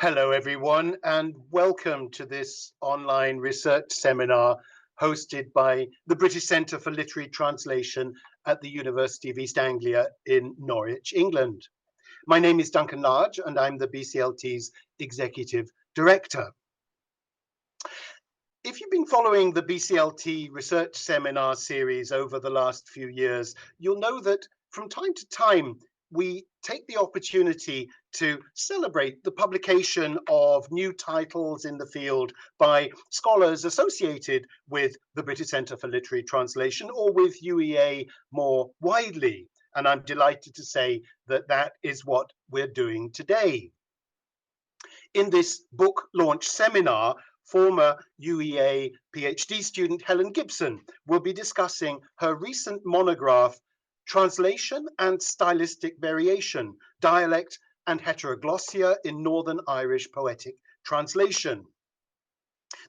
Hello, everyone, and welcome to this online research seminar hosted by the British Centre for Literary Translation at the University of East Anglia in Norwich, England. My name is Duncan Large, and I'm the BCLT's Executive Director. If you've been following the BCLT research seminar series over the last few years, you'll know that from time to time, we take the opportunity to celebrate the publication of new titles in the field by scholars associated with the British Centre for Literary Translation or with UEA more widely. And I'm delighted to say that that is what we're doing today. In this book launch seminar, former UEA PhD student Helen Gibson will be discussing her recent monograph, Translation and Stylistic Variation, Dialect and Heteroglossia in Northern Irish Poetic Translation.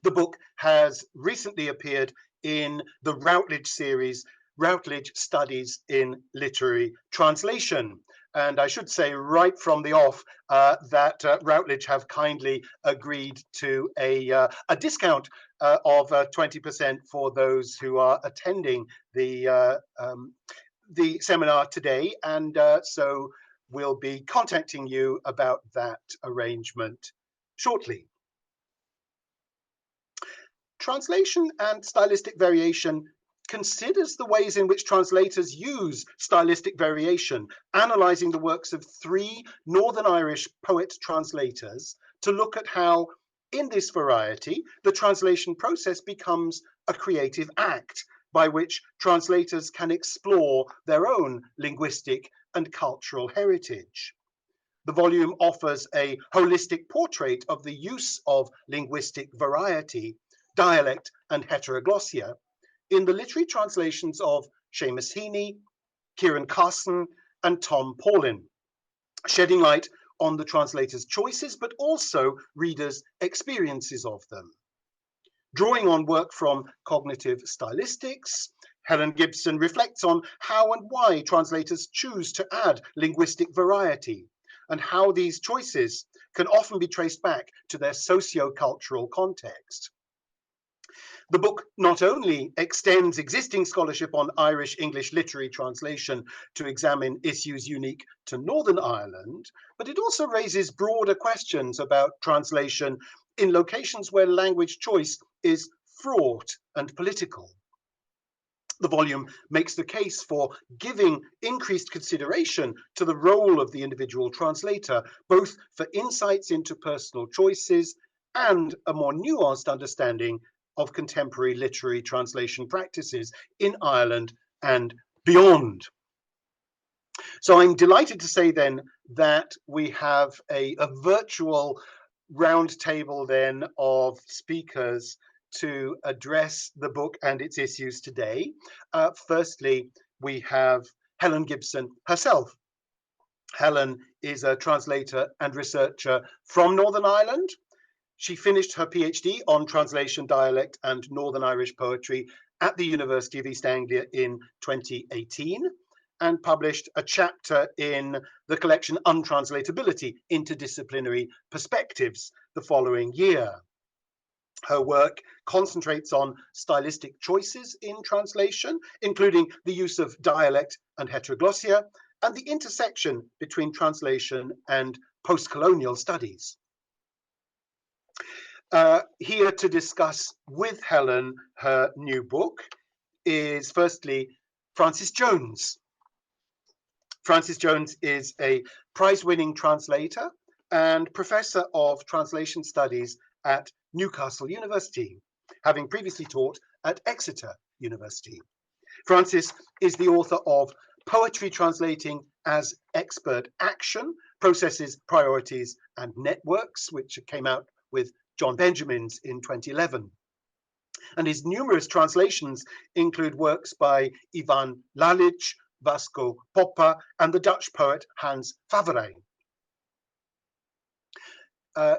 The book has recently appeared in the Routledge series, Routledge Studies in Literary Translation. And I should say right from the off that Routledge have kindly agreed to a discount of 20% for those who are attending the seminar today, and so we'll be contacting you about that arrangement shortly. Translation and Stylistic Variation considers the ways in which translators use stylistic variation, analysing the works of 3 Northern Irish poet-translators to look at how, in this variety, the translation process becomes a creative act by which translators can explore their own linguistic and cultural heritage. The volume offers a holistic portrait of the use of linguistic variety, dialect and heteroglossia in the literary translations of Seamus Heaney, Ciaran Carson and Tom Paulin, shedding light on the translator's choices, but also readers' experiences of them. Drawing on work from cognitive stylistics, Helen Gibson reflects on how and why translators choose to add linguistic variety and how these choices can often be traced back to their socio-cultural context. The book not only extends existing scholarship on Irish English literary translation to examine issues unique to Northern Ireland, but it also raises broader questions about translation in locations where language choice is fraught and political. The volume makes the case for giving increased consideration to the role of the individual translator, both for insights into personal choices and a more nuanced understanding of contemporary literary translation practices in Ireland and beyond. So I'm delighted to say then that we have a virtual roundtable then of speakers to address the book and its issues today. Firstly, we have Helen Gibson herself. Helen is a translator and researcher from Northern Ireland. She finished her PhD on translation, dialect and Northern Irish poetry at the University of East Anglia in 2018 and published a chapter in the collection Untranslatability, Interdisciplinary Perspectives the following year. Her work concentrates on stylistic choices in translation, including the use of dialect and heteroglossia and the intersection between translation and post-colonial studies. Here to discuss with Helen her new book is firstly Frances Jones. Frances Jones is a prize-winning translator and professor of translation studies at Newcastle University, having previously taught at Exeter University. Frances is the author of Poetry Translating as Expert Action, Processes, Priorities and Networks, which came out with John Benjamin's in 2011. And his numerous translations include works by Ivan Lalic, Vasco Poppa, and the Dutch poet Hans Faverey.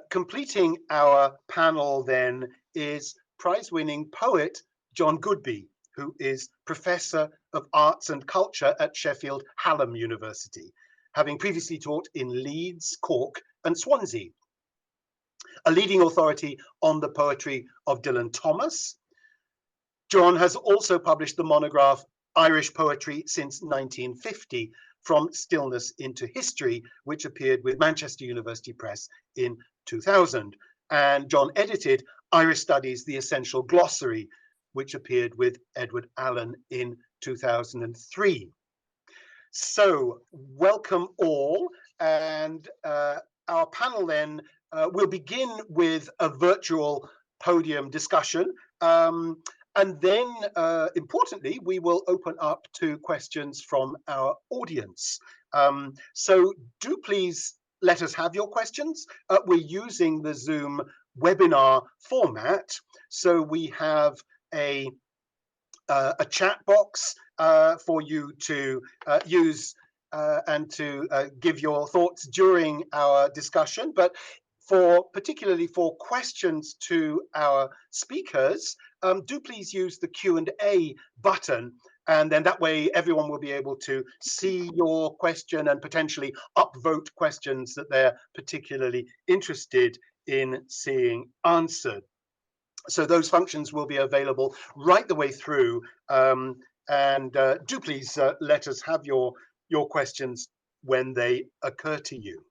Completing our panel then is prize-winning poet John Goodby, who is Professor of Arts and Culture at Sheffield Hallam University, having previously taught in Leeds, Cork, and Swansea. a leading authority on the poetry of Dylan Thomas. John has also published the monograph Irish Poetry Since 1950, From Stillness into History, which appeared with Manchester University Press in 2000. And John edited Irish Studies, The Essential Glossary, which appeared with Edward Allen in 2003. So welcome all, and our panel then will begin with a virtual podium discussion, and then importantly we will open up to questions from our audience. So do please let us have your questions. We're using the Zoom webinar format, so we have a chat box for you to use and to give your thoughts during our discussion. But particularly for questions to our speakers, do please use the Q&A button, and then that way everyone will be able to see your question and potentially upvote questions that they're particularly interested in seeing answered. So those functions will be available right the way through, and do please let us have your questions when they occur to you.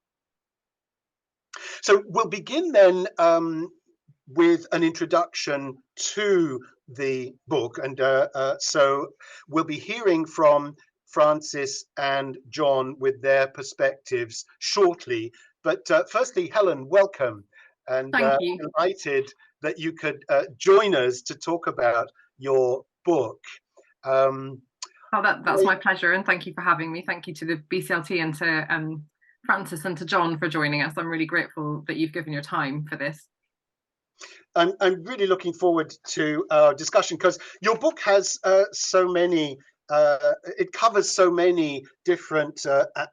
So we'll begin then with an introduction to the book, and so we'll be hearing from Francis and John with their perspectives shortly. But firstly, Helen, welcome, and delighted that you could join us to talk about your book. That's my pleasure, and thank you for having me. Thank you to the BCLT and to Francis and to John for joining us. I'm really grateful that you've given your time for this. I'm really looking forward to our discussion, because your book has so many, it covers so many different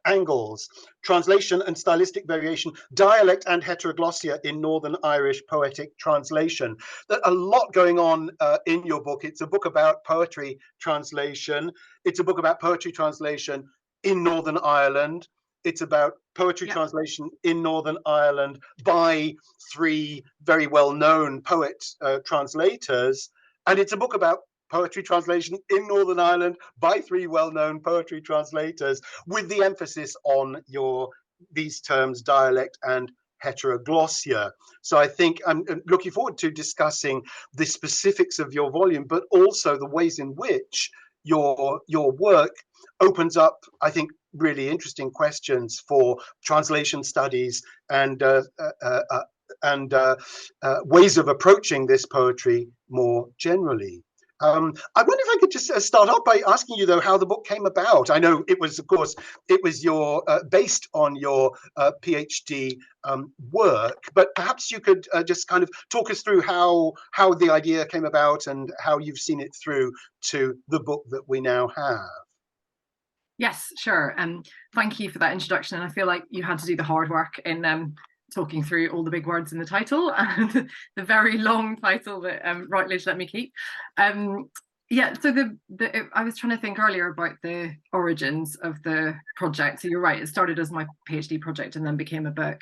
angles: translation and stylistic variation, dialect and heteroglossia in Northern Irish Poetic Translation. There's a lot going on in your book. It's a book about poetry translation. It's a book about poetry translation in Northern Ireland. It's about poetry translation in Northern Ireland by three very well-known poet translators. And it's a book about poetry translation in Northern Ireland by three well-known poetry translators, with the emphasis on these terms, dialect and heteroglossia. So I think I'm looking forward to discussing the specifics of your volume, but also the ways in which your work opens up, I think, really interesting questions for translation studies and ways of approaching this poetry more generally. I wonder if I could just start off by asking you, though, how the book came about. I know it was, of course, it was based on your PhD work, but perhaps you could just kind of talk us through how the idea came about and how you've seen it through to the book that we now have. Yes, sure. Thank you for that introduction. And I feel like you had to do the hard work in talking through all the big words in the title and the very long title that Routledge let me keep. Yeah, so I was trying to think earlier about the origins of the project. So you're right, it started as my PhD project and then became a book.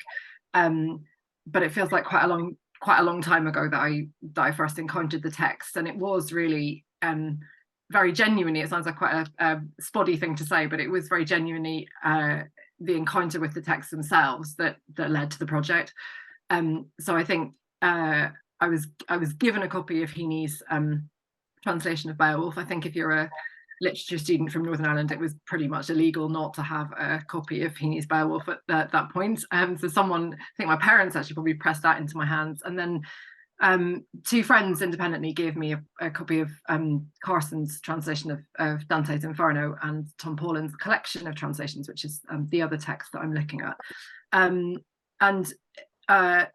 But it feels like quite a long time ago that I first encountered the text, and it was really very genuinely, it sounds like quite a spotty thing to say, but it was very genuinely the encounter with the texts themselves that led to the project. So I think I was given a copy of Heaney's translation of Beowulf. I think if you're a literature student from Northern Ireland, it was pretty much illegal not to have a copy of Heaney's Beowulf at that point. So someone, I think my parents actually probably pressed that into my hands, and then two friends independently gave me a copy of Carson's translation of Dante's Inferno and Tom Paulin's collection of translations, which is the other text that I'm looking at. And that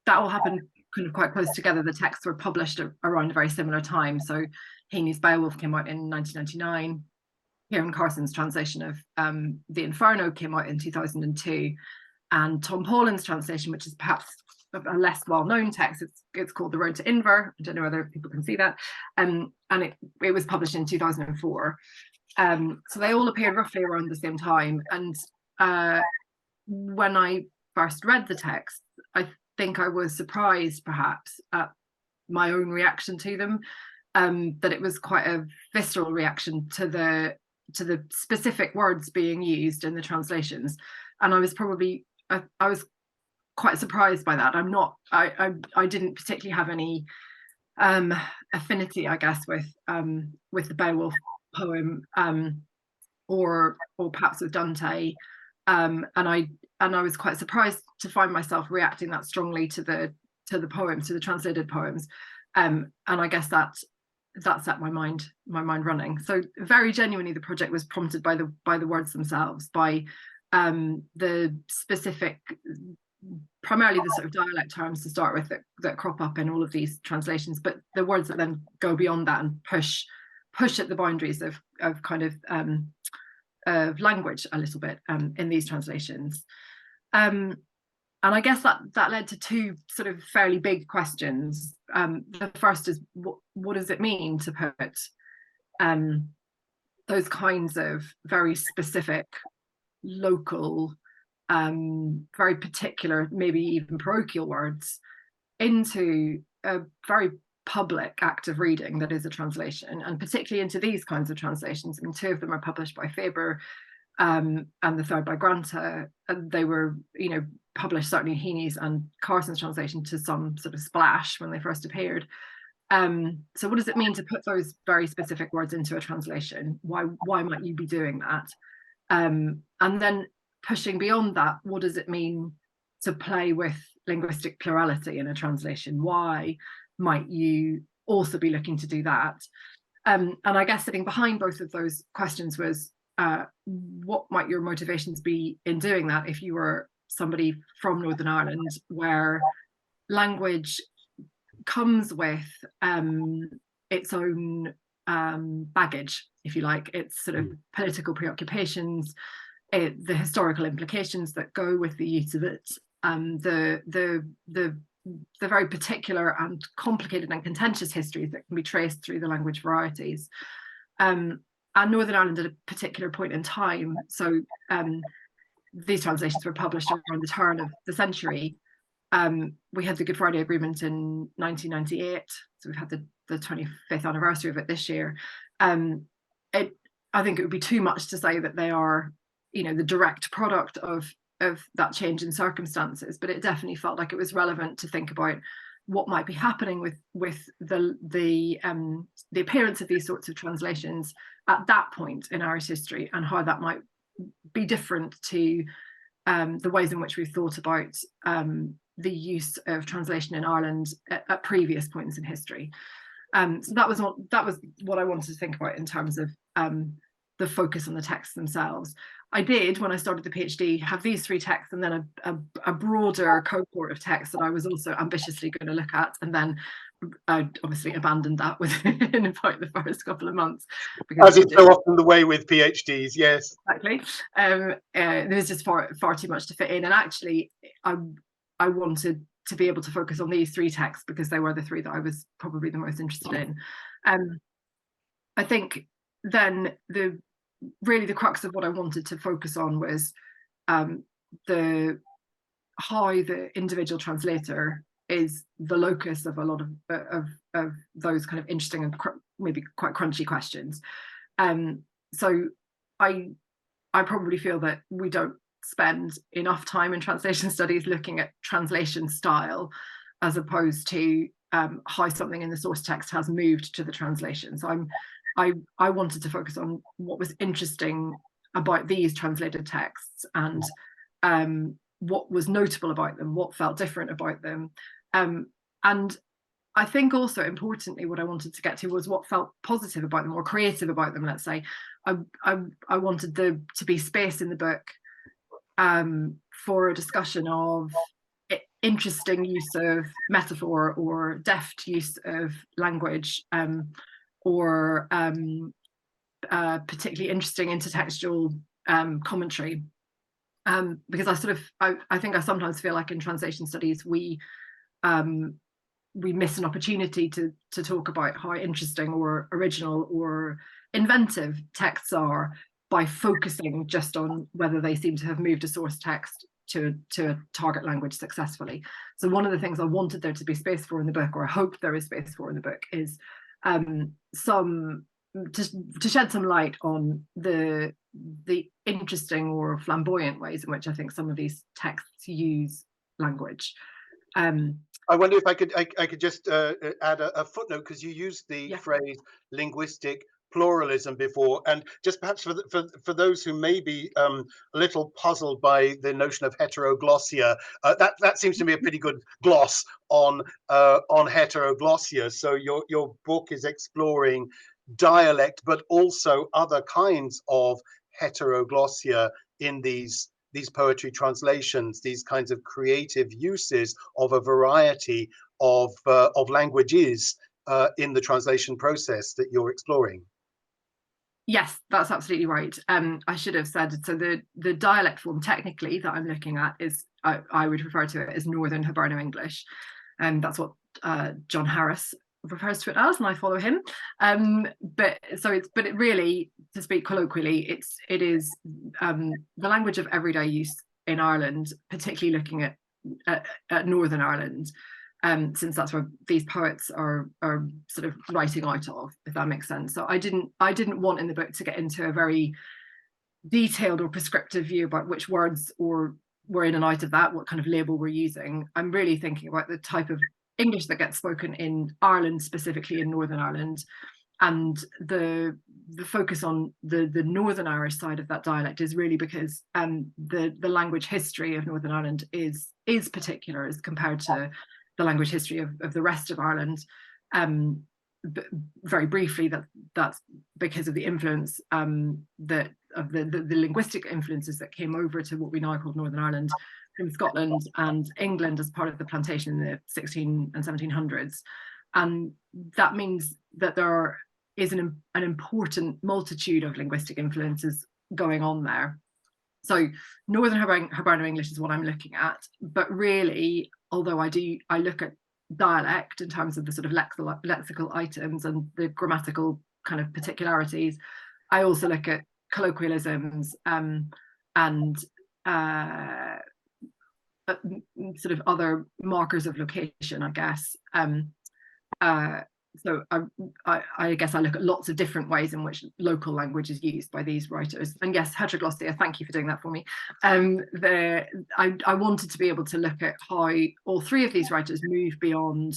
all happened kind of quite close together. The texts were published around a very similar time. So Heaney's Beowulf came out in 1999. Ciaran Carson's translation of The Inferno came out in 2002. And Tom Paulin's translation, which is perhaps a less well-known text, it's called The Road to Inver. I don't know whether people can see that, and it was published in 2004. So they all appeared roughly around the same time, and when I first read the text, I think I was surprised perhaps at my own reaction to them, that it was quite a visceral reaction to the specific words being used in the translations, and I was quite surprised by that. I didn't particularly have any affinity, I guess, with the Beowulf poem, or perhaps with Dante, and I was quite surprised to find myself reacting that strongly to the poems, to the translated poems, and I guess that set my mind running. So very genuinely, the project was prompted by the words themselves, by the specific, primarily the sort of dialect terms to start with that crop up in all of these translations, but the words that then go beyond that and push at the boundaries of kind of language a little bit in these translations. And I guess that led to two sort of fairly big questions. The first is, what does it mean to put those kinds of very specific, local, very particular, maybe even parochial words into a very public act of reading that is a translation, and particularly into these kinds of translations. I mean, two of them are published by Faber, and the third by Granta. And they were, published, certainly Heaney's and Carson's translation, to some sort of splash when they first appeared. So what does it mean to put those very specific words into a translation? Why might you be doing that? And then pushing beyond that, what does it mean to play with linguistic plurality in a translation? Why might you also be looking to do that? And I guess sitting behind both of those questions was, what might your motivations be in doing that if you were somebody from Northern Ireland, where language comes with its own baggage, if you like, its sort of political preoccupations, the historical implications that go with the use of it, the very particular and complicated and contentious histories that can be traced through the language varieties. And Northern Ireland at a particular point in time, so these translations were published around the turn of the century. We had the Good Friday Agreement in 1998, so we've had the 25th anniversary of it this year. I think it would be too much to say that they are, the direct product of that change in circumstances, but it definitely felt like it was relevant to think about what might be happening with the appearance of these sorts of translations at that point in Irish history, and how that might be different to the ways in which we've thought about the use of translation in Ireland at previous points in history. So that was what I wanted to think about in terms of the focus on the texts themselves. I did, when I started the PhD, have these three texts and then a broader cohort of texts that I was also ambitiously going to look at, and then I obviously abandoned that within about the first couple of months. As is so often the way with PhDs, yes. Exactly. There was just far too much to fit in, and actually I wanted to be able to focus on these three texts because they were the three that I was probably the most interested in. I think then the crux of what I wanted to focus on was how the individual translator is the locus of a lot of those kind of interesting and maybe quite crunchy questions. So I probably feel that we don't spend enough time in translation studies looking at translation style as opposed to how something in the source text has moved to the translation. So I wanted to focus on what was interesting about these translated texts, and what was notable about them, what felt different about them. And I think also importantly, what I wanted to get to was what felt positive about them or creative about them, let's say. I wanted there to be space in the book for a discussion of interesting use of metaphor or deft use of language, or particularly interesting intertextual commentary, because I think I sometimes feel like in translation studies we miss an opportunity to talk about how interesting or original or inventive texts are by focusing just on whether they seem to have moved a source text to a target language successfully. So one of the things I wanted there to be space for in the book, or I hope there is space for in the book, is to shed some light on the interesting or flamboyant ways in which I think some of these texts use language. I wonder if I could just add a footnote, because you used the phrase linguistic pluralism before, and just perhaps for those who may be a little puzzled by the notion of heteroglossia, that seems to be a pretty good gloss on heteroglossia. So your book is exploring dialect, but also other kinds of heteroglossia in these poetry translations, these kinds of creative uses of a variety of languages in the translation process that you're exploring. Yes, that's absolutely right. I should have said, so the dialect form technically that I'm looking at is, I would refer to it as Northern Hiberno English, and that's what John Harris refers to it as, and I follow him. But it really, to speak colloquially, it is the language of everyday use in Ireland, particularly looking at Northern Ireland, since that's where these poets are sort of writing out of, if that makes sense. So I didn't want in the book to get into a very detailed or prescriptive view about which words or were in and out of that, what kind of label we're using. I'm really thinking about the type of English that gets spoken in Ireland, specifically in Northern Ireland, and the focus on the Northern Irish side of that dialect is really because the language history of Northern Ireland is particular as compared to the language history of the rest of Ireland. Very briefly, that's because of the influence the linguistic influences that came over to what we now call Northern Ireland from Scotland and England as part of the plantation in the 16 and 1700s. And that means that there is an important multitude of linguistic influences going on there. So Northern Hiberno English is what I'm looking at, but really, although I look at dialect in terms of the sort of lexical items and the grammatical kind of particularities, I also look at colloquialisms and sort of other markers of location, I guess. So I guess I look at lots of different ways in which local language is used by these writers. And yes, heteroglossia, thank you for doing that for me. I wanted to be able to look at how all three of these writers move beyond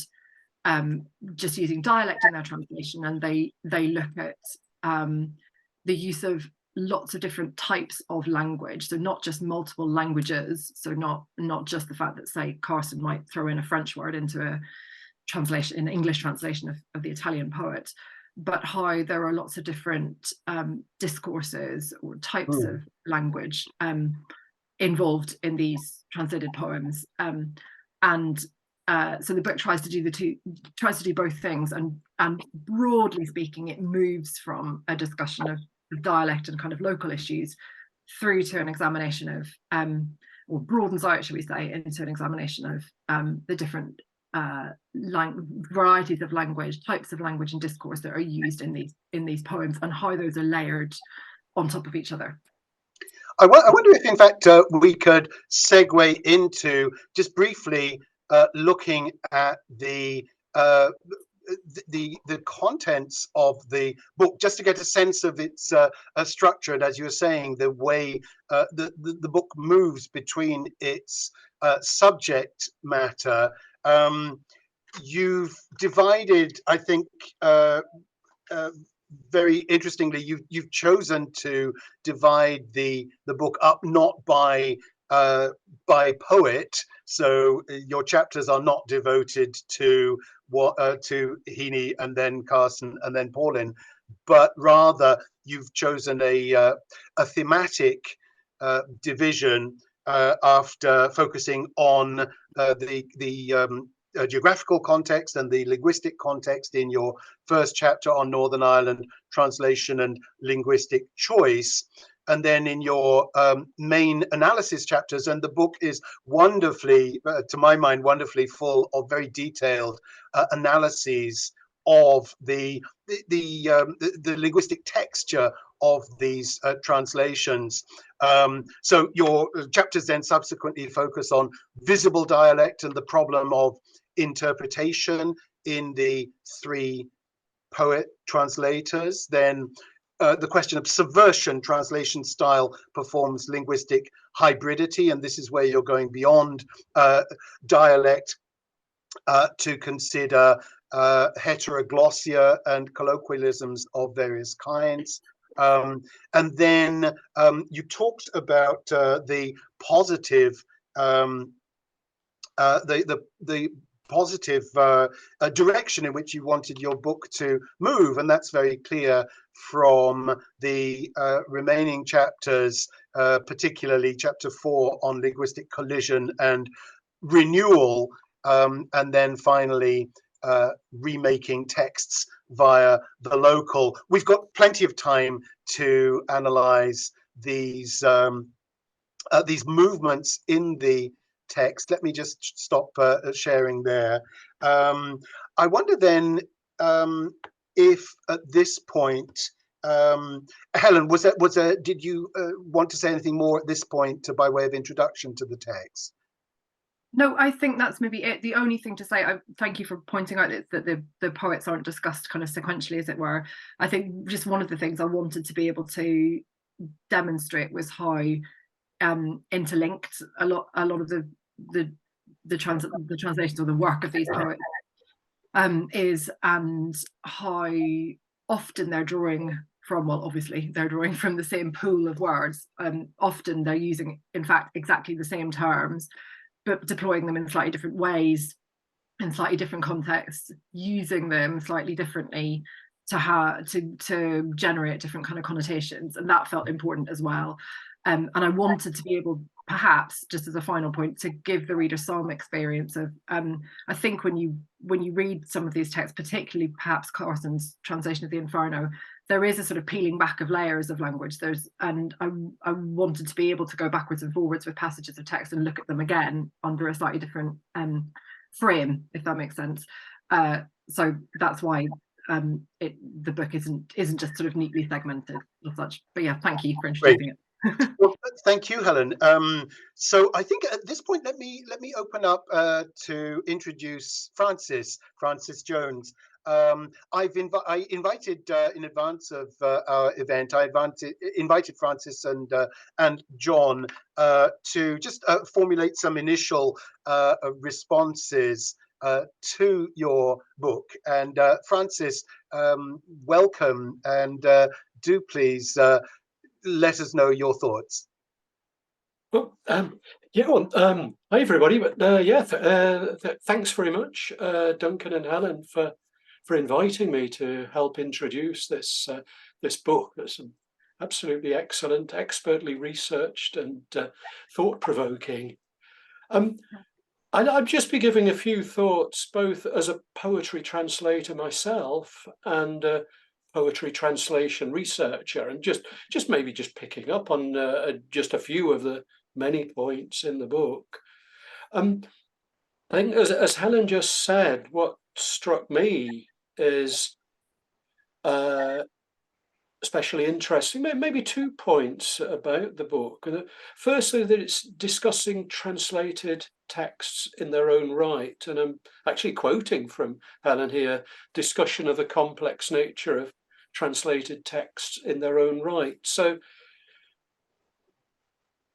just using dialect in their translation, and they look at the use of lots of different types of language, so not just multiple languages, so not just the fact that, say, Carson might throw in a French word into a translation, in English translation of the Italian poet, but how there are lots of different discourses or types of language involved in these translated poems, and so the book tries to do both things, and broadly speaking, it moves from a discussion of dialect and kind of local issues through to an examination of, or broadens out, shall we say, into an examination of the different varieties of language, types of language and discourse that are used in these poems, and how those are layered on top of each other. I wonder if, in fact, we could segue into just briefly looking at the contents of the book, just to get a sense of its structure, and, as you were saying, the way the book moves between its subject matter. You've divided, I think, very interestingly, you've chosen to divide the book up not by poet, so your chapters are not devoted to Heaney and then Carson and then Paulin, but rather you've chosen a thematic division after focusing on the geographical context and the linguistic context in your first chapter on Northern Ireland translation and linguistic choice, and then in your main analysis chapters. And the book is wonderfully, to my mind, wonderfully full of very detailed analyses of the linguistic texture of these translations. So your chapters then subsequently focus on visible dialect and the problem of interpretation in the three poet translators. Then the question of subversion, translation style performs linguistic hybridity, and this is where you're going beyond dialect to consider heteroglossia and colloquialisms of various kinds. And then you talked about the positive the positive direction in which you wanted your book to move, and that's very clear from the remaining chapters, particularly chapter 4 on linguistic collision and renewal, and then finally remaking texts via the local. We've got plenty of time to analyze these movements in the text. Let me just stop sharing there. I wonder then if at this point, Helen, did you want to say anything more at this point by way of introduction to the text? No, I think that's maybe it. The only thing to say, thank you for pointing out that the poets aren't discussed kind of sequentially, as it were. I think just one of the things I wanted to be able to demonstrate was how interlinked a lot of the translations or the work of these poets is, and how often they're drawing from, well, obviously they're drawing from the same pool of words. Often they're using, in fact, exactly the same terms, but deploying them in slightly different ways, in slightly different contexts, using them slightly differently to generate different kind of connotations, and that felt important as well. And I wanted to be able, perhaps, just as a final point, to give the reader some experience of, I think when you read some of these texts, particularly perhaps Carson's translation of the Inferno, there is a sort of peeling back of layers of language. And I wanted to be able to go backwards and forwards with passages of text and look at them again under a slightly different frame, if that makes sense. So that's why the book isn't just sort of neatly segmented as such. But yeah, thank you for introducing it. Well, thank you, Helen. So I think at this point, let me open up to introduce Francis Jones. I invited in advance of our event. I invited Francis and John to just formulate some initial responses to your book. And Francis, welcome, and do please let us know your thoughts. Well, hi everybody. But thanks very much, Duncan and Helen, for inviting me to help introduce this book. That's absolutely excellent, expertly researched, and thought-provoking. I'd just be giving a few thoughts, both as a poetry translator myself and poetry translation researcher, and just picking up on just a few of the many points in the book. I think, as Helen just said, what struck me is especially interesting, maybe 2 points about the book. Firstly, that it's discussing translated texts in their own right, and I'm actually quoting from Helen here: discussion of the complex nature of translated texts in their own right. So,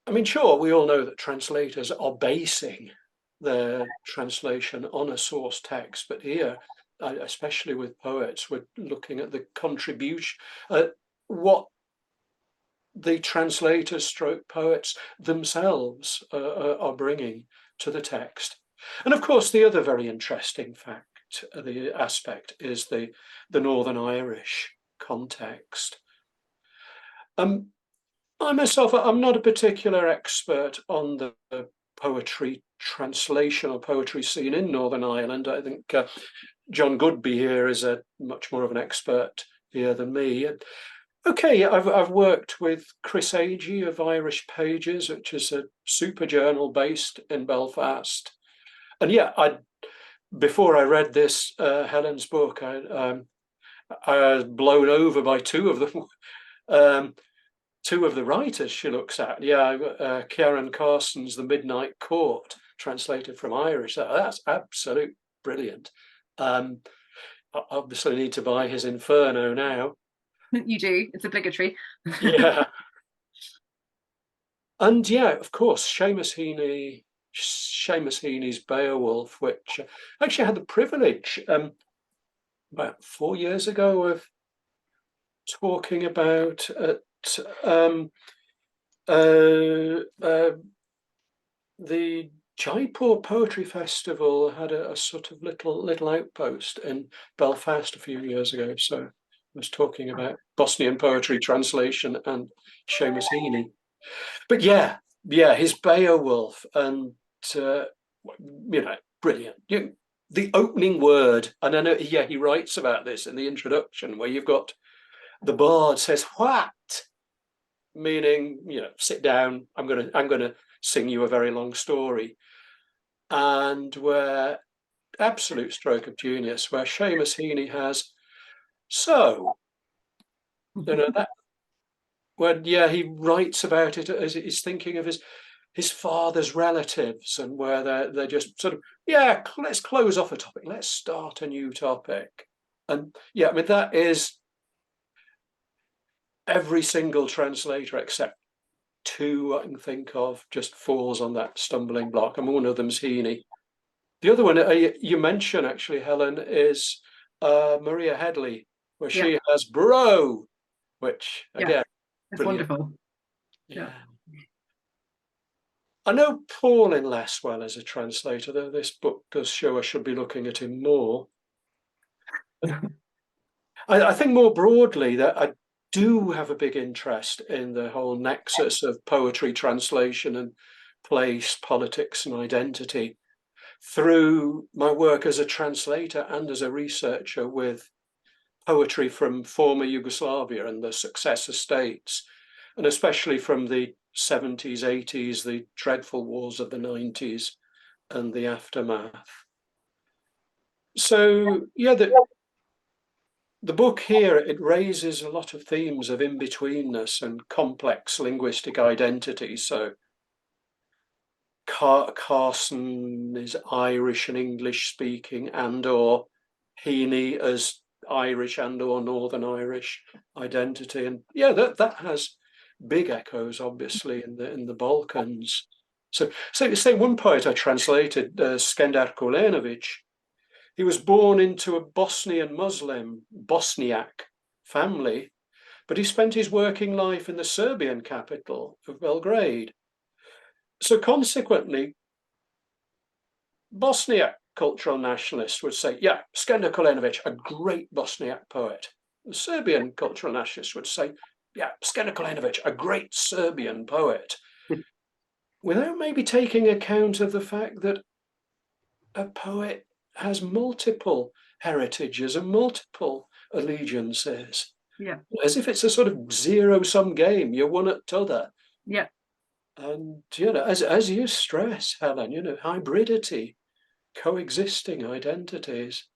I mean, sure, we all know that translators are basing their translation on a source text, but here, especially with poets, we're looking at the contribution, what the translators stroke poets themselves are bringing to the text. And of course, the other very interesting fact, the aspect, is the Northern Irish context. I myself, I'm not a particular expert on the poetry translation or poetry scene in Northern Ireland. I think John Goodby here is a much more of an expert here than me. Okay, I've worked with Chris Agee of Irish Pages, which is a super journal based in Belfast. And yeah, before I read this Helen's book, I was blown over by two of them. Two of the writers she looks at, Ciaran Carson's The Midnight Court, translated from Irish. That's absolute brilliant. I obviously need to buy his Inferno now. You do, it's obligatory. Yeah. And yeah, of course, Seamus Heaney's Beowulf, which I actually had the privilege about 4 years ago of talking about at the Jaipur Poetry Festival. Had a sort of little outpost in Belfast a few years ago. So I was talking about Bosnian poetry translation and Seamus Heaney. But yeah, his Beowulf, and brilliant. The opening word, and I know, he writes about this in the introduction, where you've got the bard says "what," meaning sit down. I'm gonna sing you a very long story, and where absolute stroke of genius, where Seamus Heaney has that. When he writes about it as he's thinking of his father's relatives, and where they're just sort of let's close off a topic, let's start a new topic. And I mean, that is every single translator except two I can think of just falls on that stumbling block, and one of them's Heaney. The other one you mentioned, actually, Helen, is Maria Headley, where she has bro, which again, it's wonderful. Yeah. I know Paulin less well as a translator, though this book does show I should be looking at him more. I think more broadly that I do have a big interest in the whole nexus of poetry, translation, and place, politics, and identity through my work as a translator and as a researcher with poetry from former Yugoslavia and the successor states, and especially from the 70s, 80s, the dreadful wars of the 90s and the aftermath. So the book here, it raises a lot of themes of in-betweenness and complex linguistic identity. So Carson is Irish and English speaking, and/or Heaney as Irish and/or Northern Irish identity, and that has big echoes, obviously, in the Balkans. So say one poet I translated, Skender Kulenovic. He was born into a Bosnian Muslim, Bosniak family, but he spent his working life in the Serbian capital of Belgrade. So consequently, Bosniak cultural nationalists would say, Skender Kulenovic, a great Bosniak poet. The Serbian cultural nationalists would say, Skender Kulenovic, a great Serbian poet, without maybe taking account of the fact that a poet has multiple heritages and multiple allegiances. As if it's a sort of zero-sum game, you're one at t'other. And as you stress, Helen, hybridity, coexisting identities.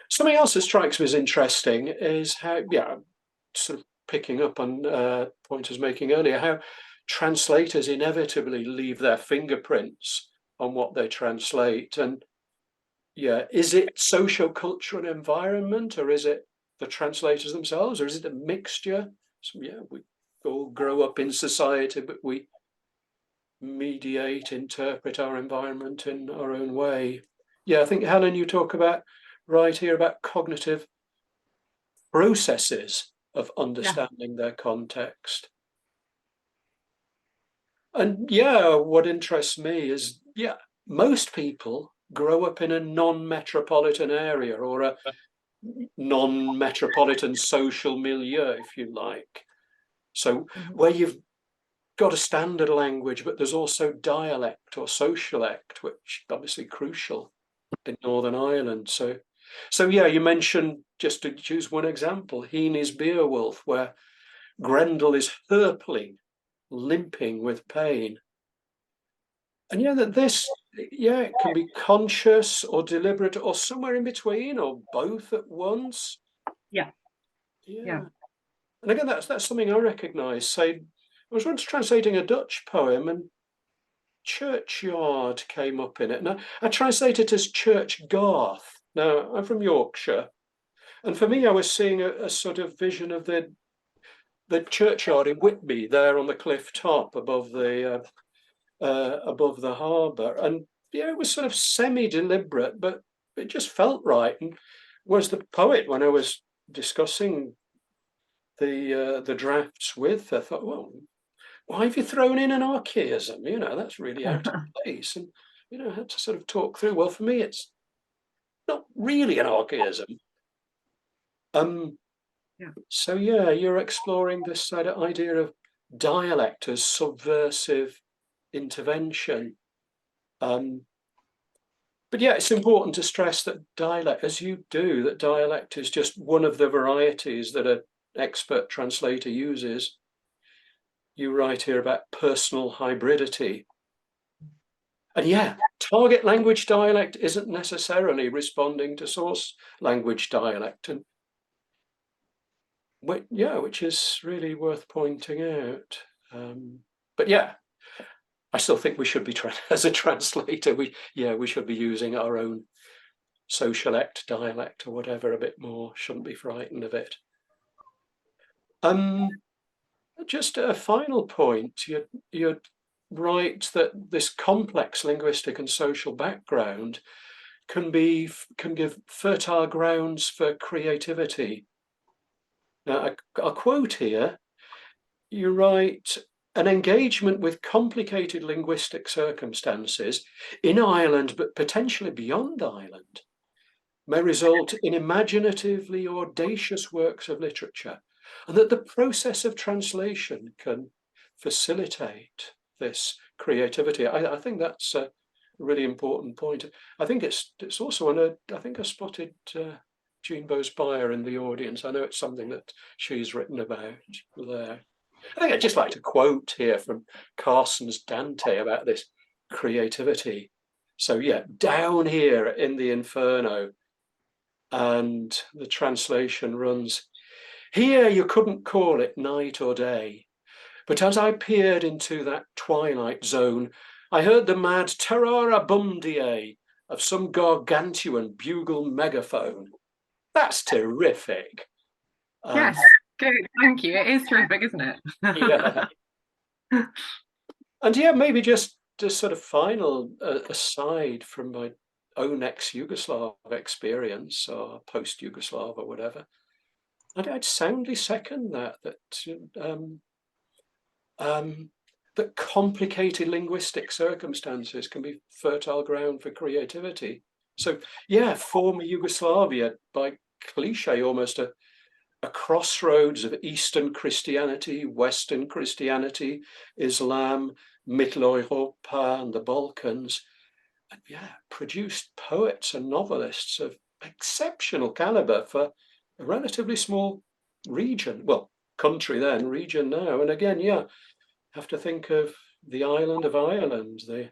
Something else that strikes me as interesting is how, sort of picking up on a point I was making earlier, how translators inevitably leave their fingerprints on what they translate. And is it socio-cultural environment, or is it the translators themselves, or is it a mixture? So, we all grow up in society, but we mediate, interpret our environment in our own way. I think, Helen, you talk about right here about cognitive processes of understanding their context. And what interests me is, most people grow up in a non-metropolitan area, or a non-metropolitan social milieu, if you like. So where you've got a standard language, but there's also dialect or socialect, which obviously crucial in Northern Ireland. So you mentioned, just to choose one example, Heaney's Beowulf, where Grendel is hurpling, limping with pain. And that this, it can be conscious or deliberate or somewhere in between or both at once. Yeah. And again, that's something I recognise. Say, I was once translating a Dutch poem, and churchyard came up in it. Now, I translate it as church garth. Now, I'm from Yorkshire, and for me, I was seeing a sort of vision of the churchyard in Whitby, there on the cliff top above the harbour, and yeah, it was sort of semi-deliberate, but it just felt right. And whereas the poet, when I was discussing the drafts with, I thought, well, why have you thrown in an archaism? You know, that's really out of place. And you know, I had to sort of talk through. Well, for me, it's not really an archaism. So yeah, you're exploring this sort of idea of dialect as subversive intervention. But yeah, it's important to stress that dialect, as you do, that dialect is just one of the varieties that an expert translator uses. You write here about personal hybridity. And yeah, target language dialect isn't necessarily responding to source language dialect. And which is really worth pointing out. But yeah, I still think we should be, as a translator, we should be using our own socialect dialect or whatever a bit more, shouldn't be frightened of it. Just a final point, you're right that this complex linguistic and social background can give fertile grounds for creativity. Now, I'll quote here, you write, an engagement with complicated linguistic circumstances in Ireland, but potentially beyond Ireland, may result in imaginatively audacious works of literature, and that the process of translation can facilitate this creativity. I think that's a really important point. I think it's also I think I spotted Jean Bose-Byer in the audience. I know it's something that she's written about there. I think I'd just like to quote here from Carson's Dante about this creativity. So yeah, down here in the Inferno, and the translation runs, here you couldn't call it night or day, but as I peered into that twilight zone, I heard the mad terrara bundie of some gargantuan bugle megaphone. That's terrific. Yes, good, thank you. It is terrific, isn't it? Yeah. And yeah, maybe just sort of final aside from my own ex-Yugoslav experience or post-Yugoslav or whatever, I'd soundly second that complicated linguistic circumstances can be fertile ground for creativity. So yeah, former Yugoslavia, by cliche, almost a crossroads of Eastern Christianity, Western Christianity, Islam, Middle Europa and the Balkans, and yeah, produced poets and novelists of exceptional caliber for a relatively small region, well, country then, region now. And again, yeah, have to think of the island of Ireland, the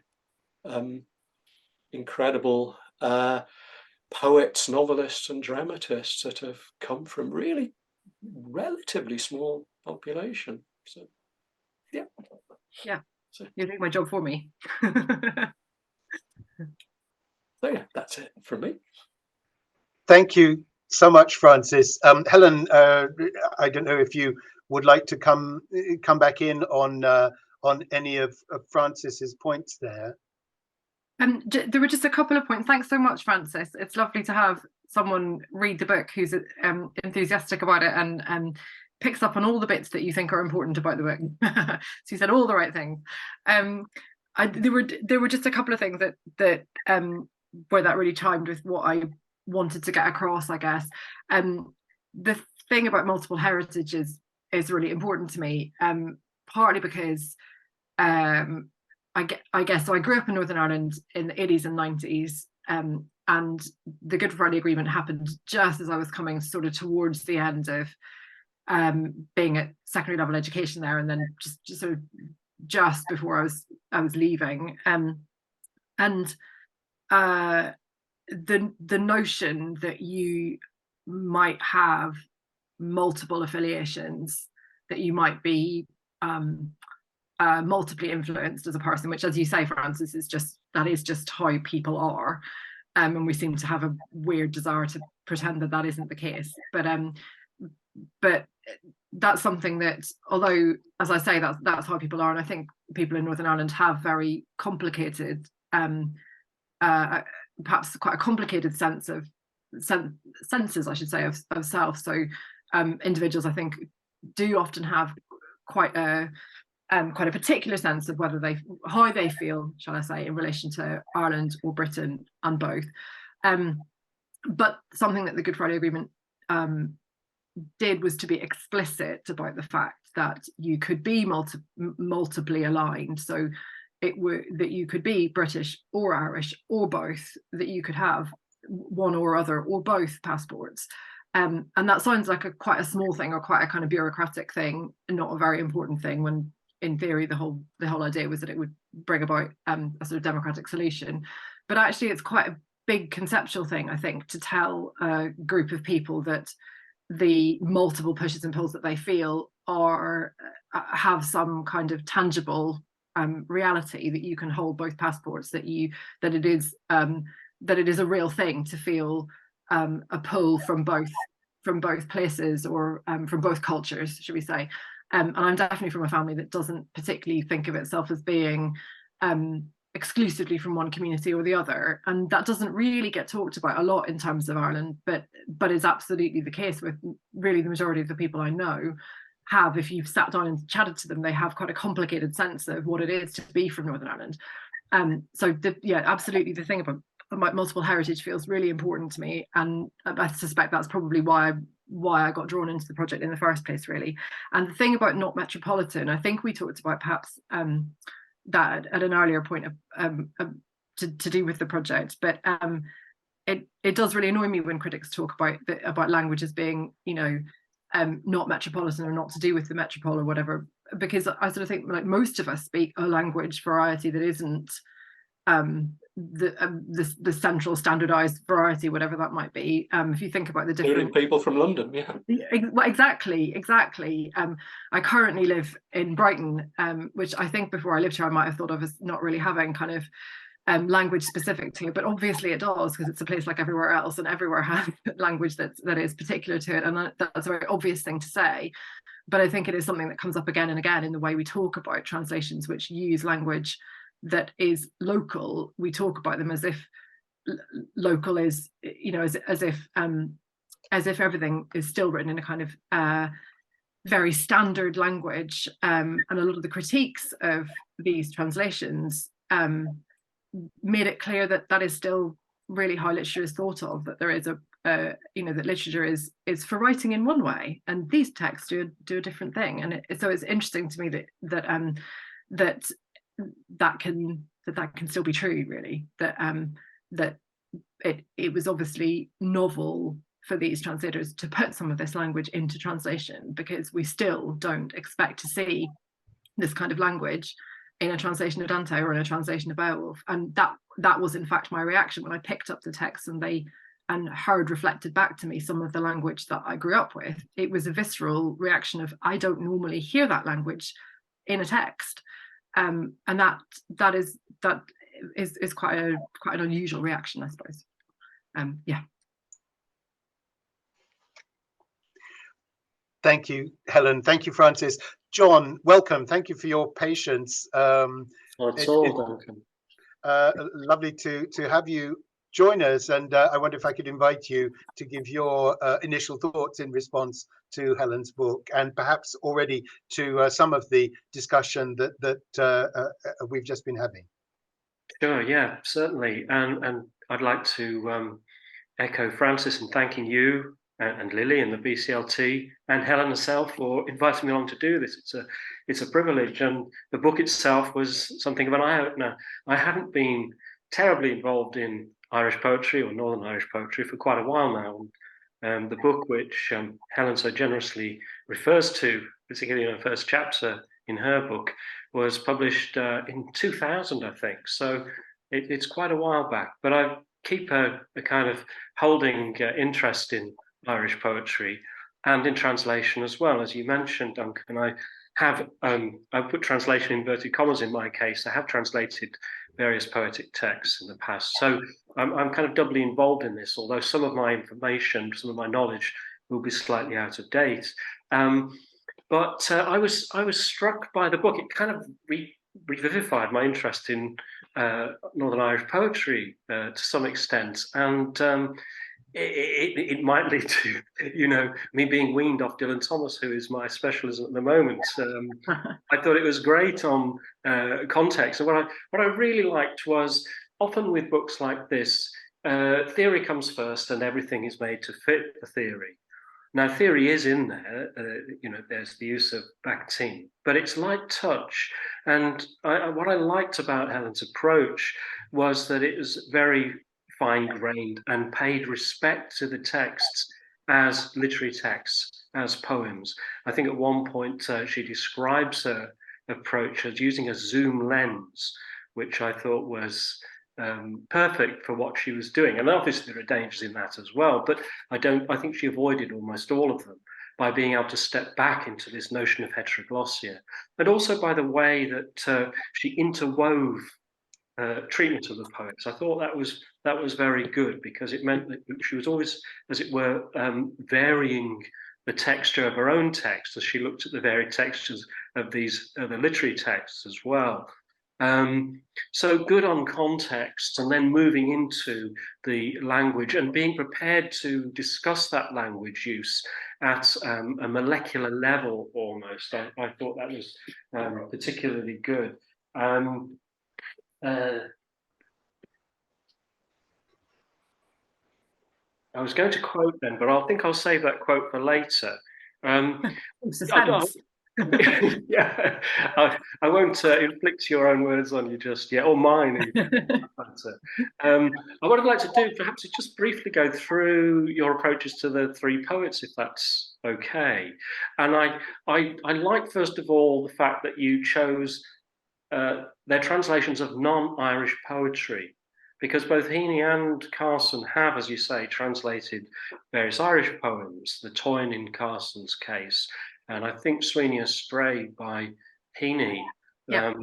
incredible poets, novelists and dramatists that have come from really relatively small population. So yeah. So, you're doing my job for me. So yeah, that's it from me. Thank you so much, Francis. Helen, I don't know if you would like to come back in on any of Francis's points there. There were just a couple of points. Thanks so much, Francis. It's lovely to have someone read the book who's enthusiastic about it and picks up on all the bits that you think are important about the book. So you said all the right things. There were just a couple of things that where that really chimed with what I wanted to get across, I guess. The thing about multiple heritages is really important to me, partly because I guess so. I grew up in Northern Ireland in the 80s and 90s, and the Good Friday Agreement happened just as I was coming sort of towards the end of being at secondary level education there, and then just sort of just before I was leaving, and the notion that you might have multiple affiliations, that you might be multiply influenced as a person, which, as you say, Francis, is just how people are, and we seem to have a weird desire to pretend that isn't the case. But that's something that, although, as I say, that's how people are, and I think people in Northern Ireland have very complicated, perhaps quite a complicated senses, I should say, of self. So individuals, I think, do often have quite a particular sense of how they feel, shall I say, in relation to Ireland or Britain, and both. But something that the Good Friday Agreement did was to be explicit about the fact that you could be multiply aligned. So that you could be British or Irish or both, that you could have one or other or both passports. And that sounds like quite a small thing, or quite a kind of bureaucratic thing, not a very important thing, when in theory the whole idea was that it would bring about a sort of democratic solution. But actually it's quite a big conceptual thing, I think, to tell a group of people that the multiple pushes and pulls that they feel have some kind of tangible reality, that you can hold both passports, that it is a real thing to feel a pull from both places, or from both cultures, should we say. And I'm definitely from a family that doesn't particularly think of itself as being exclusively from one community or the other, and that doesn't really get talked about a lot in terms of Ireland, but is absolutely the case with really the majority of the people I know. If you've sat down and chatted to them, they have quite a complicated sense of what it is to be from Northern Ireland. So absolutely, the thing about multiple heritage feels really important to me, and I suspect that's probably why I got drawn into the project in the first place, really. And the thing about not metropolitan, I think we talked about perhaps that at an earlier point to do with the project, but it does really annoy me when critics talk about language as being, not metropolitan, or not to do with the metropole or whatever, because I sort of think, like, most of us speak a language variety that isn't the central standardized variety, whatever that might be. If you think about the different people from London, well, exactly. I currently live in Brighton, which I think before I lived here I might have thought of as not really having kind of language specific to it, but obviously it does, because it's a place like everywhere else, and everywhere has language that is particular to it, and that's a very obvious thing to say. But I think it is something that comes up again and again in the way we talk about translations which use language that is local. We talk about them as if local is, as if everything is still written in a kind of very standard language, and a lot of the critiques of these translations made it clear that is still really how literature is thought of, that there is that literature is for writing in one way, and these texts do a different thing. And so it's interesting to me that can still be true, really, that it was obviously novel for these translators to put some of this language into translation, because we still don't expect to see this kind of language in a translation of Dante or in a translation of Beowulf. And that was in fact my reaction when I picked up the text and heard reflected back to me some of the language that I grew up with. It was a visceral reaction of, I don't normally hear that language in a text. And that is quite an unusual reaction, I suppose. Thank you, Helen. Thank you, Francis. John, welcome. Thank you for your patience. It's welcome. Lovely to have you join us, and I wonder if I could invite you to give your initial thoughts in response to Helen's book, and perhaps already to some of the discussion that we've just been having. Sure, yeah, certainly. And I'd like to echo Francis in thanking you and Lily and the BCLT and Helen herself for inviting me along to do this. It's a privilege, and the book itself was something of an eye-opener. I haven't been terribly involved in Irish poetry or Northern Irish poetry for quite a while now. The book, which Helen so generously refers to, particularly in the first chapter in her book, was published in 2000, I think. So it's quite a while back, but I keep a kind of holding interest in Irish poetry. and in translation as well. As you mentioned, Duncan, I put translation in inverted commas in my case. I have translated various poetic texts in the past. So I'm kind of doubly involved in this, although some of my information, some of my knowledge will be slightly out of date. But I was struck by the book. It kind of revivified my interest in Northern Irish poetry to some extent, and it might lead to, you know, me being weaned off Dylan Thomas, who is my specialism at the moment. I thought it was great on context, and what I really liked was, often with books like this, theory comes first, and everything is made to fit the theory. Now, theory is in there, you know, there's the use of back-team, but it's light touch. And what I liked about Helen's approach was that it was very fine-grained and paid respect to the texts as literary texts, as poems. I think at one point she describes her approach as using a zoom lens, which I thought was perfect for what she was doing. And obviously there are dangers in that as well, but I think she avoided almost all of them by being able to step back into this notion of heteroglossia, and also by the way that she interwove treatment of the poets. I thought that was very good, because it meant that she was always, as it were, varying the texture of her own text as she looked at the varied textures of these other literary texts as well. So good on context, and then moving into the language and being prepared to discuss that language use at a molecular level almost. I thought that was particularly good. I was going to quote then, but I think I'll save that quote for later. Yeah, I won't inflict your own words on you just yet, or mine. What I'd like to do, perhaps, is just briefly go through your approaches to the three poets, if that's okay. And I like, first of all, the fact that you chose their translations of non-Irish poetry, because both Heaney and Carson have, as you say, translated various Irish poems, the Toyn in Carson's case, and I think Sweeney Spray by Heaney. Yeah.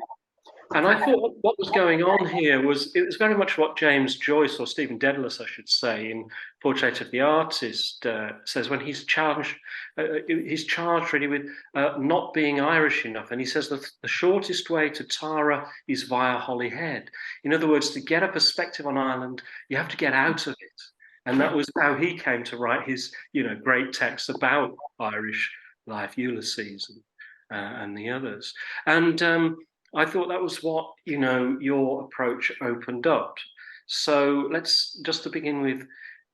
And I thought what was going on here it was very much what James Joyce, or Stephen Dedalus, I should say, in Portrait of the Artist, says when he's charged really with not being Irish enough. And he says that the shortest way to Tara is via Holyhead. In other words, to get a perspective on Ireland, you have to get out of it. And that was how he came to write his, you know, great texts about Irish life, Ulysses and the others. And I thought that was what, you know, your approach opened up. So let's just to begin with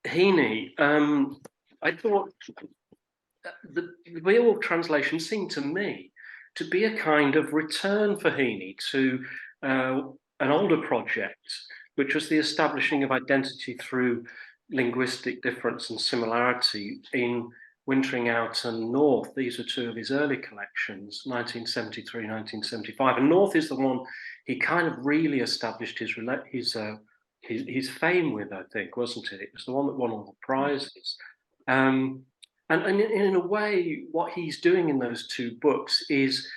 Heaney. I thought the real translation seemed to me to be a kind of return for Heaney to an older project, which was the establishing of identity through linguistic difference and similarity in Wintering Out and North. These are two of his early collections, 1973, 1975. And North is the one he kind of really established his fame with, I think, wasn't it? It was the one that won all the prizes. And in a way, what he's doing in those two books is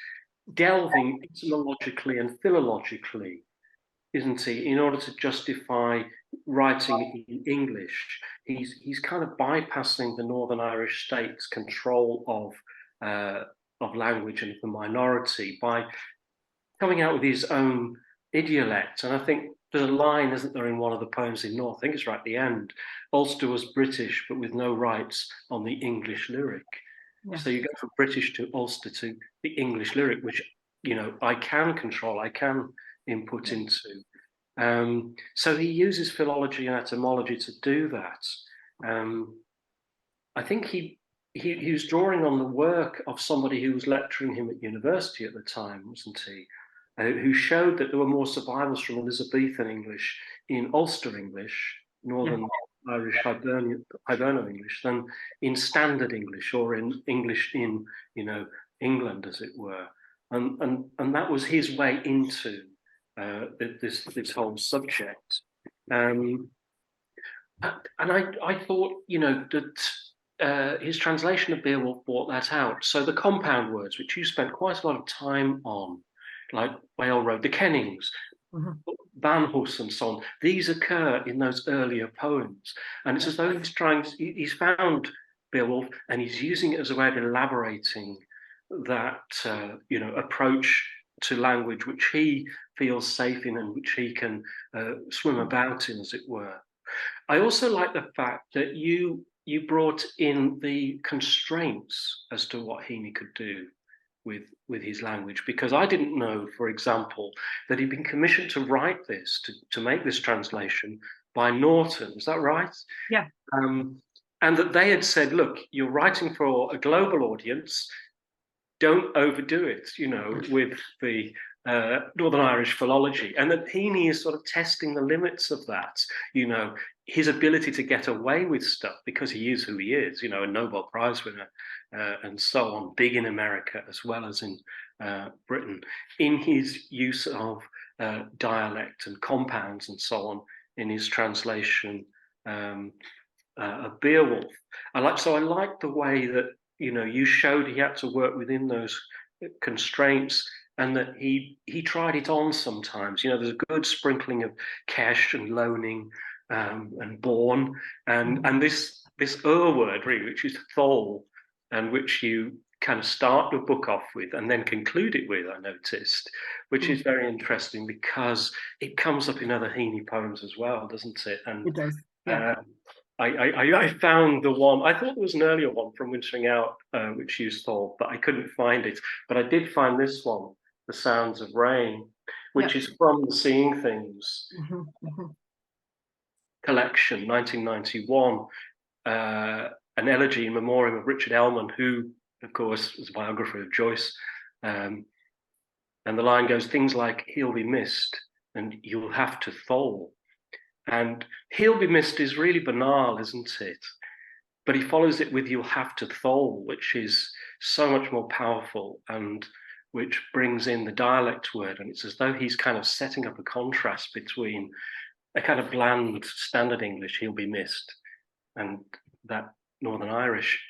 delving etymologically and philologically, isn't he, in order to justify writing in English. He's kind of bypassing the Northern Irish state's control of language and the minority by coming out with his own idiolect. And I think there's a line, isn't there, in one of the poems in North, I think it's right at the end, Ulster was British but with no rights on the English lyric. Yeah. So you go from British to Ulster to the English lyric, which, you know, I can control, I can input into. So he uses philology and etymology to do that. I think he was drawing on the work of somebody who was lecturing him at university at the time, wasn't he? Who showed that there were more survivals from Elizabethan English in Ulster English, Northern Irish Hiberno English, than in Standard English or in English in, you know, England, as it were. And that was his way into this whole subject. And I thought, you know, that his translation of Beowulf brought that out. So the compound words, which you spent quite a lot of time on, like Whale Road, the Kennings, Banhus and so on, these occur in those earlier poems. And it's as though he's found Beowulf and he's using it as a way of elaborating that, approach to language which he feels safe in and which he can swim about in, as it were. I also like the fact that you brought in the constraints as to what Heaney could do with his language, because I didn't know, for example, that he'd been commissioned to write this, to make this translation by Norton. Is that right? Yeah. And that they had said, look, you're writing for a global audience, don't overdo it, with the Northern Irish philology. And that Heaney is sort of testing the limits of that, his ability to get away with stuff because he is who he is, a Nobel Prize winner and so on, big in America as well as in Britain, in his use of dialect and compounds and so on in his translation of Beowulf. I like the way that, you showed he had to work within those constraints, and that he tried it on sometimes. There's a good sprinkling of Kesh and Loaning and Born, and this word really, which is Thol, and which you kind of start your book off with and then conclude it with, I noticed, which is very interesting because it comes up in other Heaney poems as well, doesn't it? And it does. Yeah. I found the one, I thought there was an earlier one from Wintering Out, which used Thol, but I couldn't find it. But I did find this one, The Sounds of Rain, which is from the Seeing Things collection, 1991, an elegy in memoriam of Richard Ellman, who, of course, was a biographer of Joyce. And the line goes things like, he'll be missed and you'll have to thol. And he'll be missed is really banal, isn't it? But he follows it with you'll have to thol, which is so much more powerful and which brings in the dialect word. And it's as though he's kind of setting up a contrast between a kind of bland standard English, he'll be missed, and that Northern Irish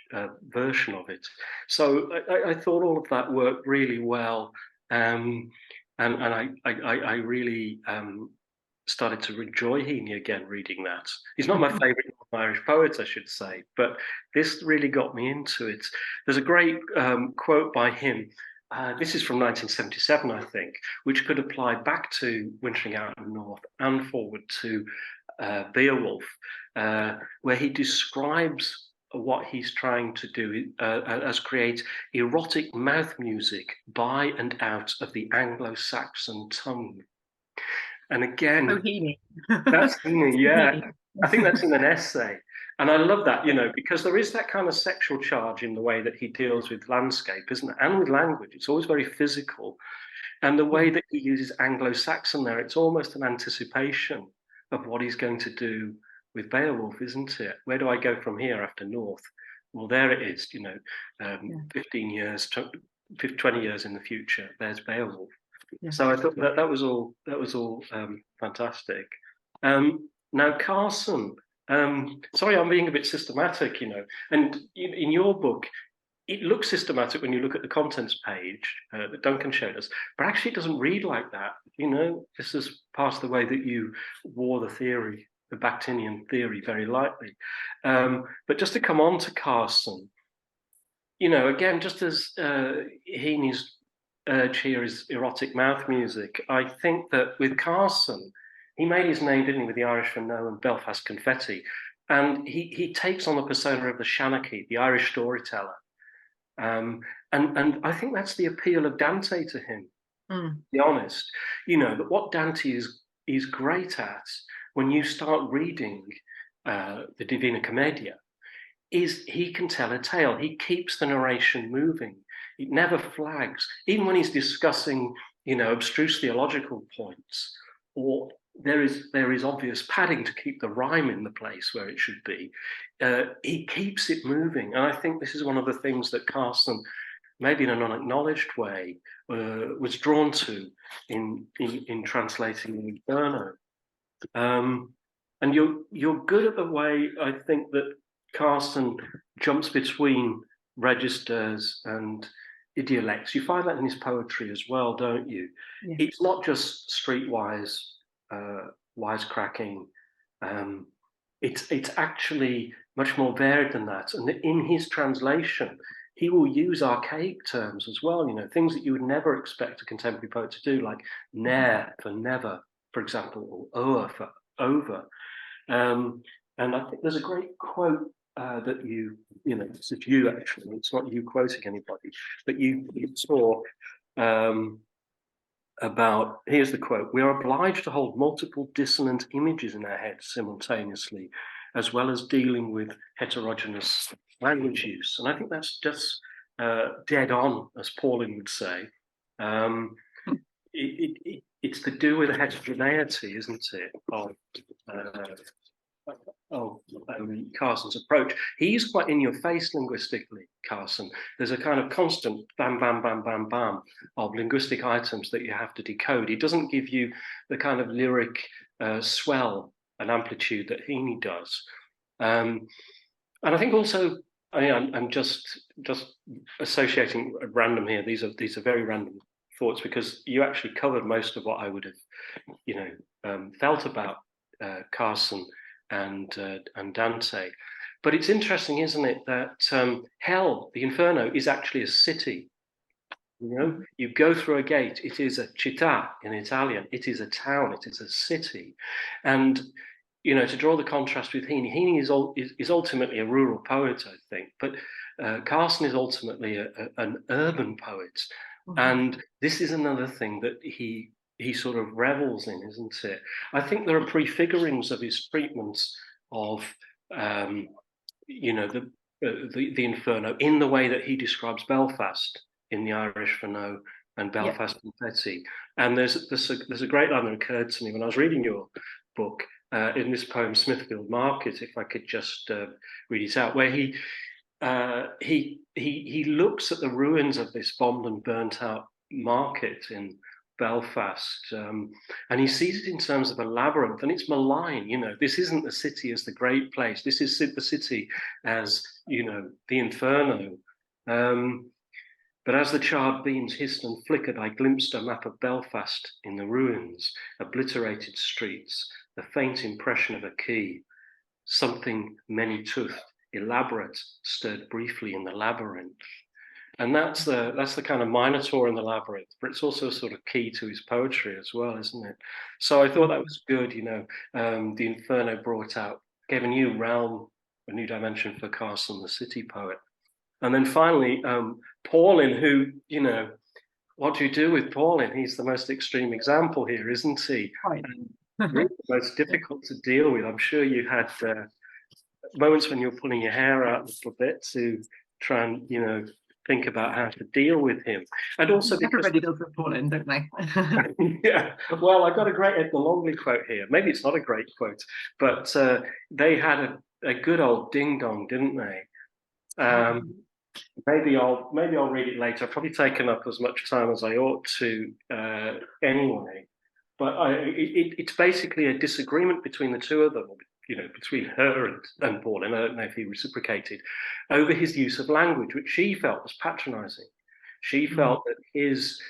version of it. So I thought all of that worked really well. And I really started to enjoy Heaney again reading that. He's not my favourite Irish poet, I should say, but this really got me into it. There's a great quote by him. This is from 1977, I think, which could apply back to Wintering Out in the North and forward to Beowulf, where he describes what he's trying to do as create erotic mouth music by and out of the Anglo-Saxon tongue. And again, Heaney. That's Heaney, yeah. I think that's in an essay. And I love that, because there is that kind of sexual charge in the way that he deals with landscape, isn't it? And with language. It's always very physical. And the way that he uses Anglo-Saxon there, it's almost an anticipation of what he's going to do with Beowulf, isn't it? Where do I go from here after North? Well, there it is, 15 years, 20 years in the future, there's Beowulf. Yeah. So I thought that was all fantastic. Now, Carson, sorry, I'm being a bit systematic, and in your book, it looks systematic when you look at the contents page that Duncan showed us, but actually it doesn't read like that. This is part of the way that you wore the theory, the Bakhtinian theory, very lightly. But just to come on to Carson, again, just as Heaney's urge here is erotic mouth music, I think that with Carson, he made his name, didn't he, with the Irish for No and Belfast Confetti. And he takes on the persona of the Shanachie, the Irish storyteller. And I think that's the appeal of Dante to him, to be honest. That what Dante is great at when you start reading the Divina Commedia is he can tell a tale. He keeps the narration moving. It never flags, even when he's discussing, abstruse theological points, or there is obvious padding to keep the rhyme in the place where it should be. He keeps it moving, and I think this is one of the things that Carson, maybe in an unacknowledged way, was drawn to in translating Inferno. And you're good at the way I think that Carson jumps between registers and idiolects. You find that in his poetry as well, don't you? Yeah. It's not just streetwise wisecracking. It's actually much more varied than that. And in his translation, he will use archaic terms as well, you know, things that you would never expect a contemporary poet to do, like ne'er for never, for example, or o'er for over. And I think there's a great quote that you know, this is you actually, it's not you quoting anybody, but you saw about, here's the quote: "We are obliged to hold multiple dissonant images in our heads simultaneously, as well as dealing with heterogeneous language use." And I think that's just dead on, as Paulin would say. It's to do with the heterogeneity, isn't it, of Carson's approach. He's quite in your face linguistically, Carson. There's a kind of constant bam, bam, bam, bam, bam of linguistic items that you have to decode. He doesn't give you the kind of lyric swell and amplitude that Heaney does. And I think also, I'm just associating at random here. These are very random thoughts, because you actually covered most of what I would have, you know, felt about Carson and Dante. But it's interesting, isn't it, that hell, the Inferno, is actually a city. You know, you go through a gate, it is a città in Italian, it is a town, it is a city. And, you know, to draw the contrast with Heaney, Heaney is ultimately a rural poet, I think, but Carson is ultimately an urban poet. Mm-hmm. And this is another thing that he sort of revels in, isn't it? I think there are prefigurings of his treatments of, you know, the Inferno in the way that he describes Belfast in the Irish for No and Belfast and Betty. And there's a great line that occurred to me when I was reading your book in this poem Smithfield Market, if I could just read it out, where he looks at the ruins of this bombed and burnt out market in Belfast, and he sees it in terms of a labyrinth, and it's malign. You know, this isn't the city as the great place. This is the city as, you know, the Inferno. But as the charred beams hissed and flickered, I glimpsed a map of Belfast in the ruins, obliterated streets, the faint impression of a key, something many-toothed, elaborate, stirred briefly in the labyrinth. And that's the kind of Minotaur in the labyrinth, but it's also a sort of key to his poetry as well, isn't it? So I thought that was good, you know. The Inferno gave a new realm, a new dimension for Carson, the city poet. And then finally, Paulin, who, you know, what do you do with Paulin? He's the most extreme example here, isn't he? Right. Really the most difficult to deal with. I'm sure you had moments when you were pulling your hair out a little bit to try and, you know, think about how to deal with him. And also everybody does with Paulin, don't they? Yeah, well, I got a great Edna Longley quote here. Maybe it's not a great quote, but they had a good old ding dong, didn't they? Maybe I'll read it later. I've probably taken up as much time as I ought to anyway. But it's basically a disagreement between the two of them, you know, between her and Paulin. I don't know if he reciprocated over his use of language, which she felt was patronizing. She felt that his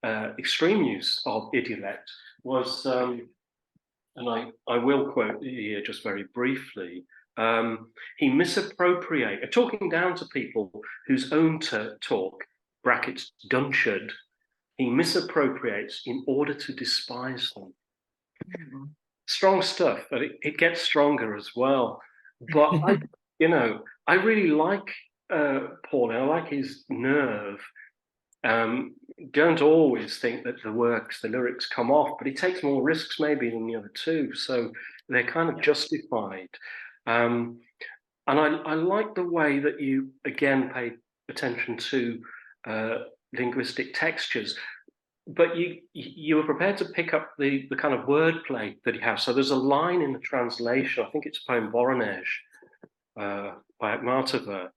extreme use of idiolect was, and I will quote here just very briefly, he misappropriated, talking down to people whose own talk, brackets, dunchard, he misappropriates in order to despise them. Strong stuff, but it gets stronger as well. But I really like Paulin. I like his nerve. Don't always think that the lyrics come off, but he takes more risks maybe than the other two, so they're kind of justified. And I like the way that you again paid attention to linguistic textures, but you were prepared to pick up the kind of wordplay that he has. So there's a line in the translation, I think it's a poem Voronezh by Martova,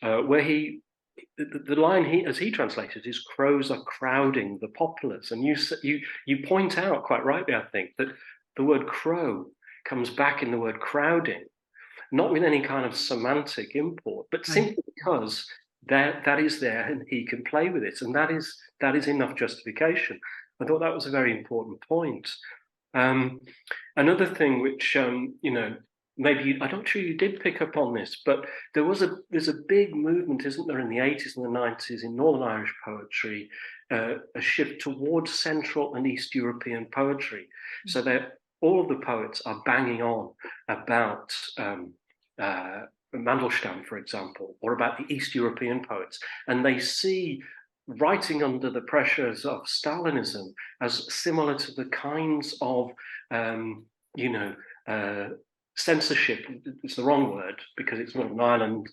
where the line as he translated is "crows are crowding the poplars," and you point out quite rightly, I think, that the word crow comes back in the word crowding, not with any kind of semantic import, but simply because that is there and he can play with it, and that is enough justification. I thought that was a very important point. Another thing which maybe I'm not sure you did pick up on this, but there's a big movement, isn't there, in the 80s and the 90s in Northern Irish poetry, a shift towards Central and East European poetry. So that all of the poets are banging on about Mandelstam, for example, or about the East European poets, and they see writing under the pressures of Stalinism as similar to the kinds of censorship. It's the wrong word, because it's Northern Ireland,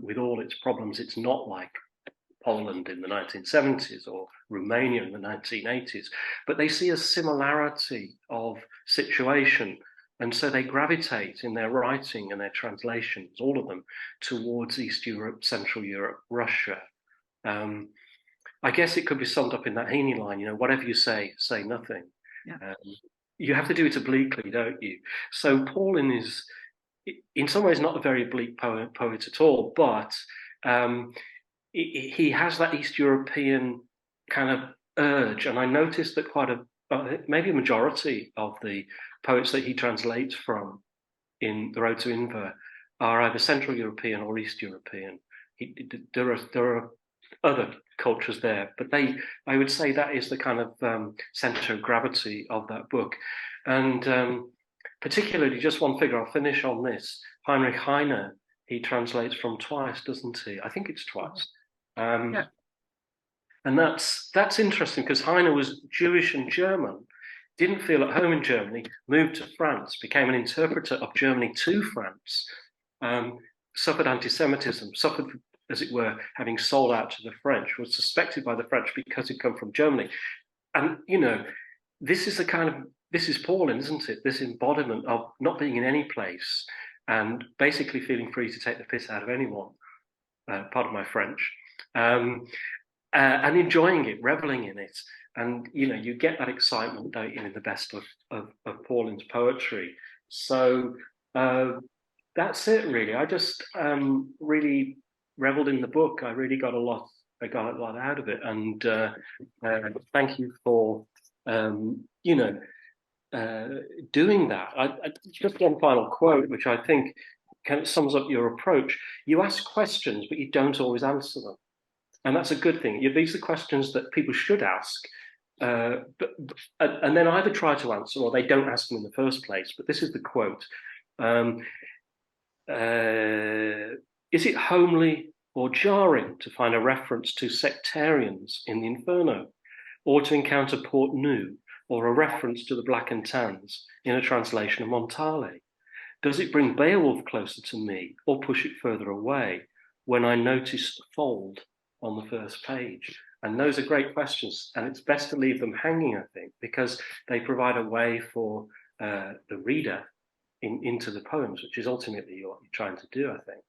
with all its problems, it's not like Poland in the 1970s or Romania in the 1980s, but they see a similarity of situation, and so they gravitate in their writing and their translations, all of them, towards East Europe, Central Europe, Russia. I guess it could be summed up in that Heaney line, whatever you say nothing. Yeah. You have to do it obliquely, don't you? So Paulin is, in some ways, not a very oblique poet at all, but he has that East European kind of urge. And I noticed that maybe a majority of the poets that he translates from in The Road to Inver are either Central European or East European. There are other cultures there, but I would say that is the kind of center of gravity of that book. And particularly, just one figure, I'll finish on this, Heinrich Heine, he translates from twice, doesn't he? I think it's twice. Yeah. And that's interesting, because Heine was Jewish and German, didn't feel at home in Germany, moved to France, became an interpreter of Germany to France, suffered anti-Semitism, suffered, as it were, having sold out to the French, was suspected by the French because he'd come from Germany. And, this is Paulin, isn't it? This embodiment of not being in any place and basically feeling free to take the piss out of anyone, pardon my French, and enjoying it, reveling in it. And, you get that excitement, don't you, in the best of Paulin's poetry. So that's it, really. I just really reveled in the book. I really got a lot out of it. And thank you for, doing that. Just one final quote, which I think kind of sums up your approach. You ask questions, but you don't always answer them. And that's a good thing. These are questions that people should ask, and then either try to answer or they don't ask them in the first place. But this is the quote. Is it homely or jarring to find a reference to sectarians in the Inferno, or to encounter Port Nou, or a reference to the Black and Tans in a translation of Montale? Does it bring Beowulf closer to me, or push it further away when I notice fold on the first page? And those are great questions, and it's best to leave them hanging, I think, because they provide a way for the reader into the poems, which is ultimately what you're trying to do, I think.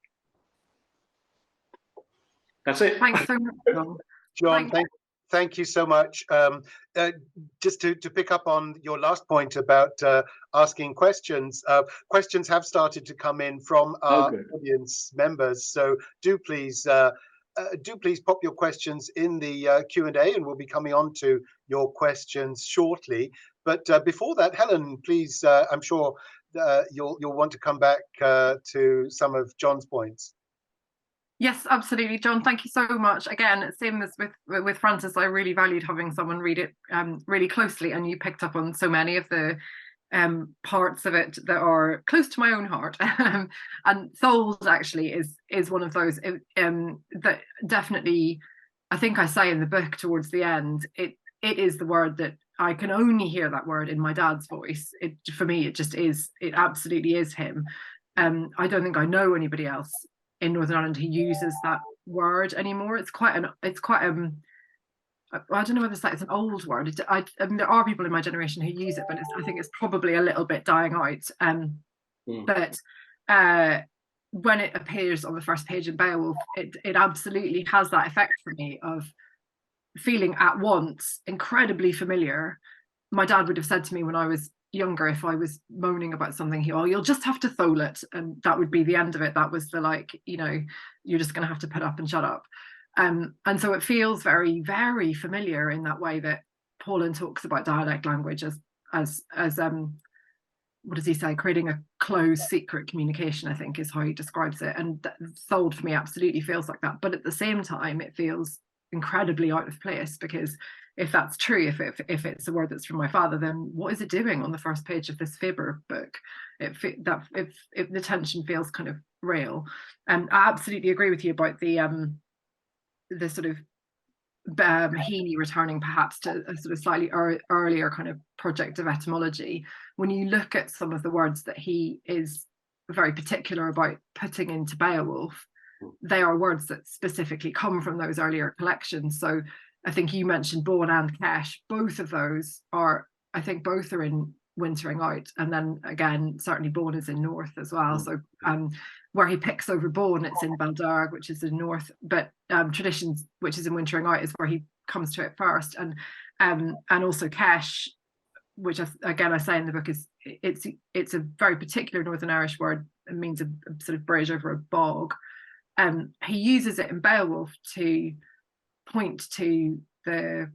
That's it. Thanks so much, John. John, thank you so much. Just to pick up on your last point about asking questions, questions have started to come in from our audience members. So do please pop your questions in the Q&A, and we'll be coming on to your questions shortly. But before that, Helen, please, I'm sure you'll want to come back to some of John's points. Yes, absolutely, John. Thank you so much. Again, same as with Francis, I really valued having someone read it really closely, and you picked up on so many of the parts of it that are close to my own heart. And Souls actually is one of those that definitely, I think I say in the book towards the end, it is the word that I can only hear that word in my dad's voice. For me, it just is. It absolutely is him. I don't think I know anybody else in Northern Ireland who uses that word anymore. It's quite I don't know whether it's an old word. I mean, there are people in my generation who use it, but I think it's probably a little bit dying out. But when it appears on the first page in Beowulf, it absolutely has that effect for me of feeling at once incredibly familiar. My dad would have said to me when I was younger, if I was moaning about something, you'll just have to thole it, and that would be the end of it. That was the, like, you know, you're just going to have to put up and shut up. And so it feels very, very familiar in that way that Paulin talks about dialect language as what does he say? Creating a closed, secret communication, I think, is how he describes it. And sold for me absolutely feels like that. But at the same time, it feels incredibly out of place, because if that's true, if it's a word that's from my father, then what is it doing on the first page of this Faber book? The tension feels kind of real. And I absolutely agree with you about the sort of Heaney returning perhaps to a sort of slightly earlier kind of project of etymology. When you look at some of the words that he is very particular about putting into Beowulf, they are words that specifically come from those earlier collections. So I think you mentioned Bone and Kesh. Both of those are, I think both are in Wintering Out, and then again certainly Bone is in North as well. So where he picks over Bone, it's in Baldarg, which is in North, but Traditions, which is in Wintering Out, is where he comes to it first. And also Kesh, which again I say in the book, is it's a very particular Northern Irish word. It means a sort of bridge over a bog. He uses it in Beowulf to point to the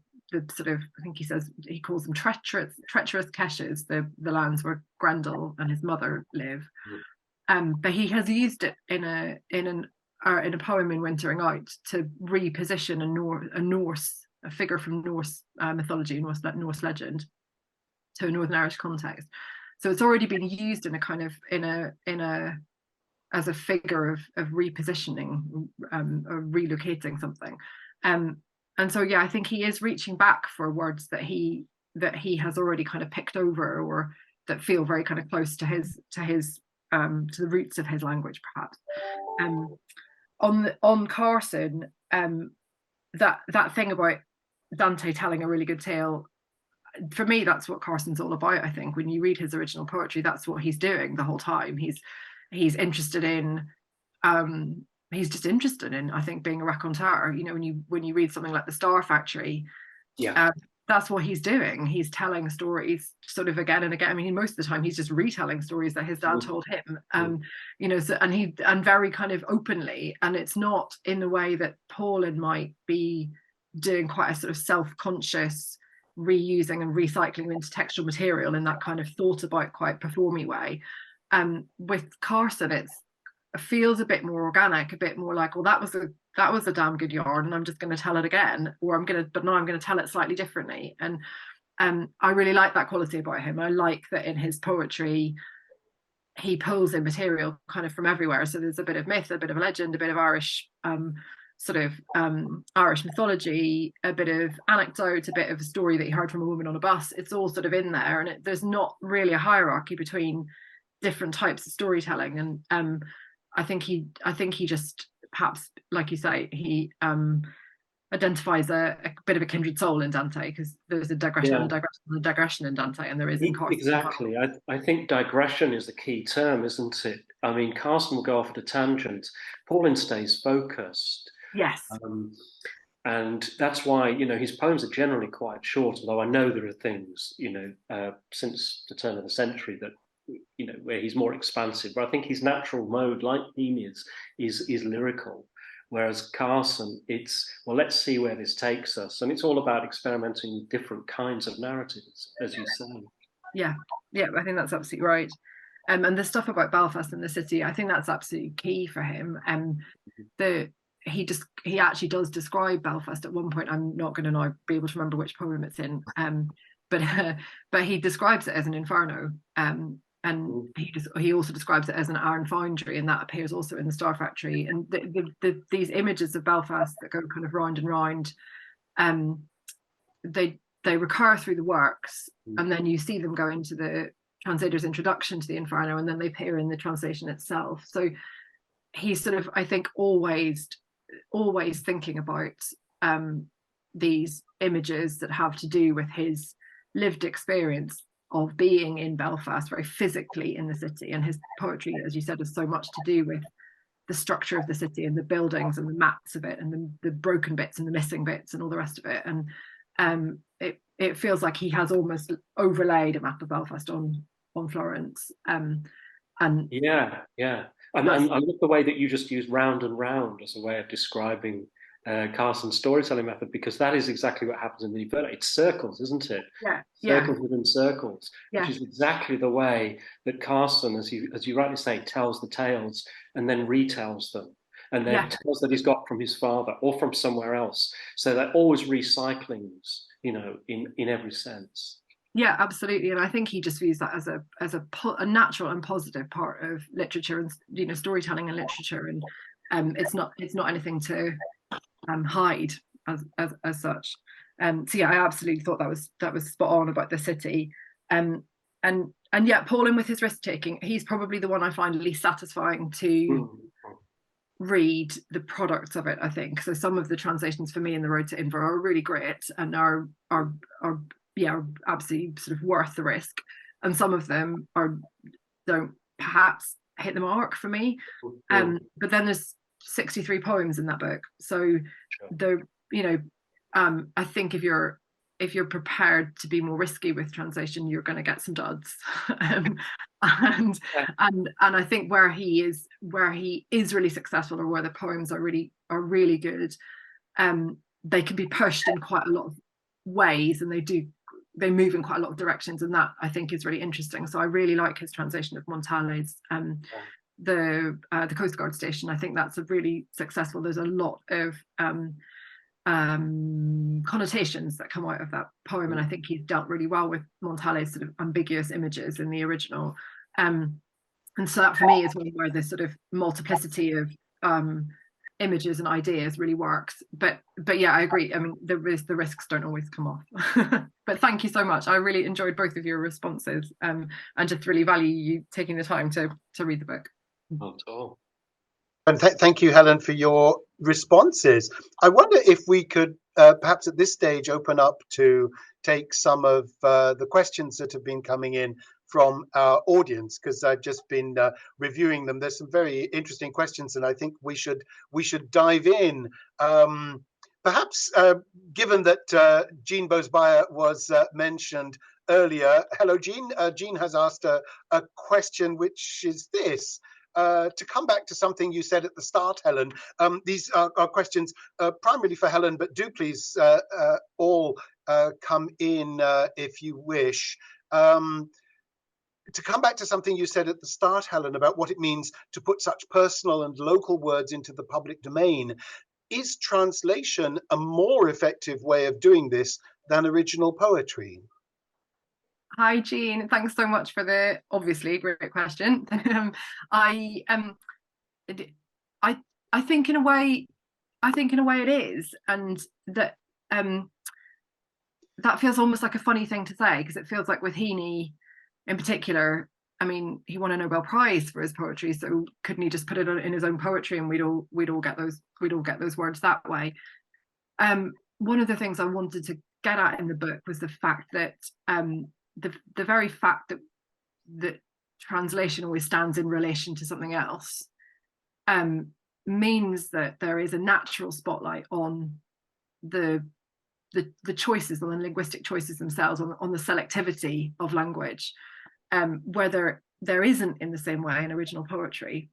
sort of, I think he calls them treacherous Keshes, the lands where Grendel and his mother live. But he has used it in a poem in Wintering Out to reposition a figure from Norse mythology, Norse legend, to a Northern Irish context. So it's already been used in a kind of as a figure of repositioning, or relocating something. And so yeah, I think he is reaching back for words that he has already kind of picked over, or that feel very kind of close to the roots of his language, perhaps. On Carson, that thing about Dante telling a really good tale, for me, that's what Carson's all about. I think when you read his original poetry, that's what he's doing the whole time. He's interested in. He's just interested in, I think, being a raconteur. You know, when you read something like The Star Factory, that's what he's doing. He's telling stories sort of again and again. I mean, most of the time he's just retelling stories that his dad told him. You know, so and very kind of openly, and it's not in the way that Paulin might be doing, quite a sort of self-conscious reusing and recycling into textual material in that kind of thought about, quite performy way. With Carson, it feels a bit more organic, a bit more like, well, that was a damn good yarn, and I'm just going to tell it again, but now I'm going to tell it slightly differently. And I really like that quality about him. I like that in his poetry he pulls in material kind of from everywhere. So there's a bit of myth, a bit of legend, a bit of Irish Irish mythology, a bit of anecdote, a bit of a story that he heard from a woman on a bus. It's all sort of in there, and there's not really a hierarchy between different types of storytelling. And I think he just, perhaps, like you say, he identifies a bit of a kindred soul in Dante, because there's a digression and a digression and a digression in Dante, and there is in Carson. Exactly. I think digression is the key term, isn't it? I mean, Carson will go off at a tangent. Paulin stays focused. Yes. And that's why, you know, his poems are generally quite short, although I know there are things, you know, since the turn of the century that, you know, where he's more expansive. But I think his natural mode, like Heaney, is lyrical. Whereas Carson, it's, well, let's see where this takes us. And it's all about experimenting with different kinds of narratives, as you say. Yeah, I think that's absolutely right. And the stuff about Belfast and the city, I think that's absolutely key for him. He actually does describe Belfast at one point. I'm not going to now be able to remember which poem it's in, but he describes it as an inferno. And he also describes it as an iron foundry, and that appears also in The Star Factory. And these images of Belfast that go kind of round and round, they recur through the works, and then you see them go into the translator's introduction to the Inferno, and then they appear in the translation itself. So he's sort of, I think, always thinking about these images that have to do with his lived experience of being in Belfast, very physically in the city. And his poetry, as you said, has so much to do with the structure of the city and the buildings and the maps of it and the broken bits and the missing bits and all the rest of it. And it feels like he has almost overlaid a map of Belfast on Florence. And yeah. And I love the way that you just use round and round as a way of describing Carson's storytelling method, because that is exactly what happens in the Inferno. It's circles, isn't it? Yeah. Circles within circles, which is exactly the way that Carson, as you rightly say, tells the tales and then retells them, and then tales that he's got from his father or from somewhere else. So they're always recyclings, in every sense. Yeah, absolutely, and I think he just views that as a natural and positive part of literature and storytelling and literature, and it's not anything to hide as such. So yeah, I absolutely thought that was spot on about the city, and yeah, Paulin with his risk taking, he's probably the one I find least satisfying to read the products of it, I think. So some of the translations for me in The Road to Inver are really great and are absolutely sort of worth the risk, and some of them don't perhaps hit the mark for me. But then there's 63 poems in that book, so I think if you're prepared to be more risky with translation, you're going to get some duds. And I think where he is really successful, or where the poems are really good, they can be pushed in quite a lot of ways, and they move in quite a lot of directions, and that I think is really interesting. So I really like his translation of Montale's the Coast Guard station. I think that's a really successful. There's a lot of connotations that come out of that poem, and I think he's dealt really well with Montale's sort of ambiguous images in the original, and so that for me is one where this sort of multiplicity of images and ideas really works. But yeah, I agree. I mean, the risks don't always come off. But thank you so much. I really enjoyed both of your responses, and just really value you taking the time to read the book. Not at all. And thank you, Helen, for your responses. I wonder if we could perhaps at this stage open up to take some of the questions that have been coming in from our audience, because I've just been reviewing them. There's some very interesting questions, and I think we should dive in. Perhaps given that Jean Bosebaya was mentioned earlier. Hello, Jean. Jean has asked a question, which is this. To come back to something you said at the start, Helen, these are questions primarily for Helen, but do please all come in if you wish. To come back to something you said at the start, Helen, about what it means to put such personal and local words into the public domain, is translation a more effective way of doing this than original poetry? Hi, Jean. Thanks so much for the obviously great question. I think in a way it is, and that that feels almost like a funny thing to say, because it feels like with Heaney in particular, I mean, he won a Nobel Prize for his poetry, so couldn't he just put it in his own poetry, and we'd all get those words that way. One of the things I wanted to get at in the book was the fact that the very fact that translation always stands in relation to something else means that there is a natural spotlight on the choices, on the linguistic choices themselves, on the selectivity of language, where there isn't in the same way in original poetry.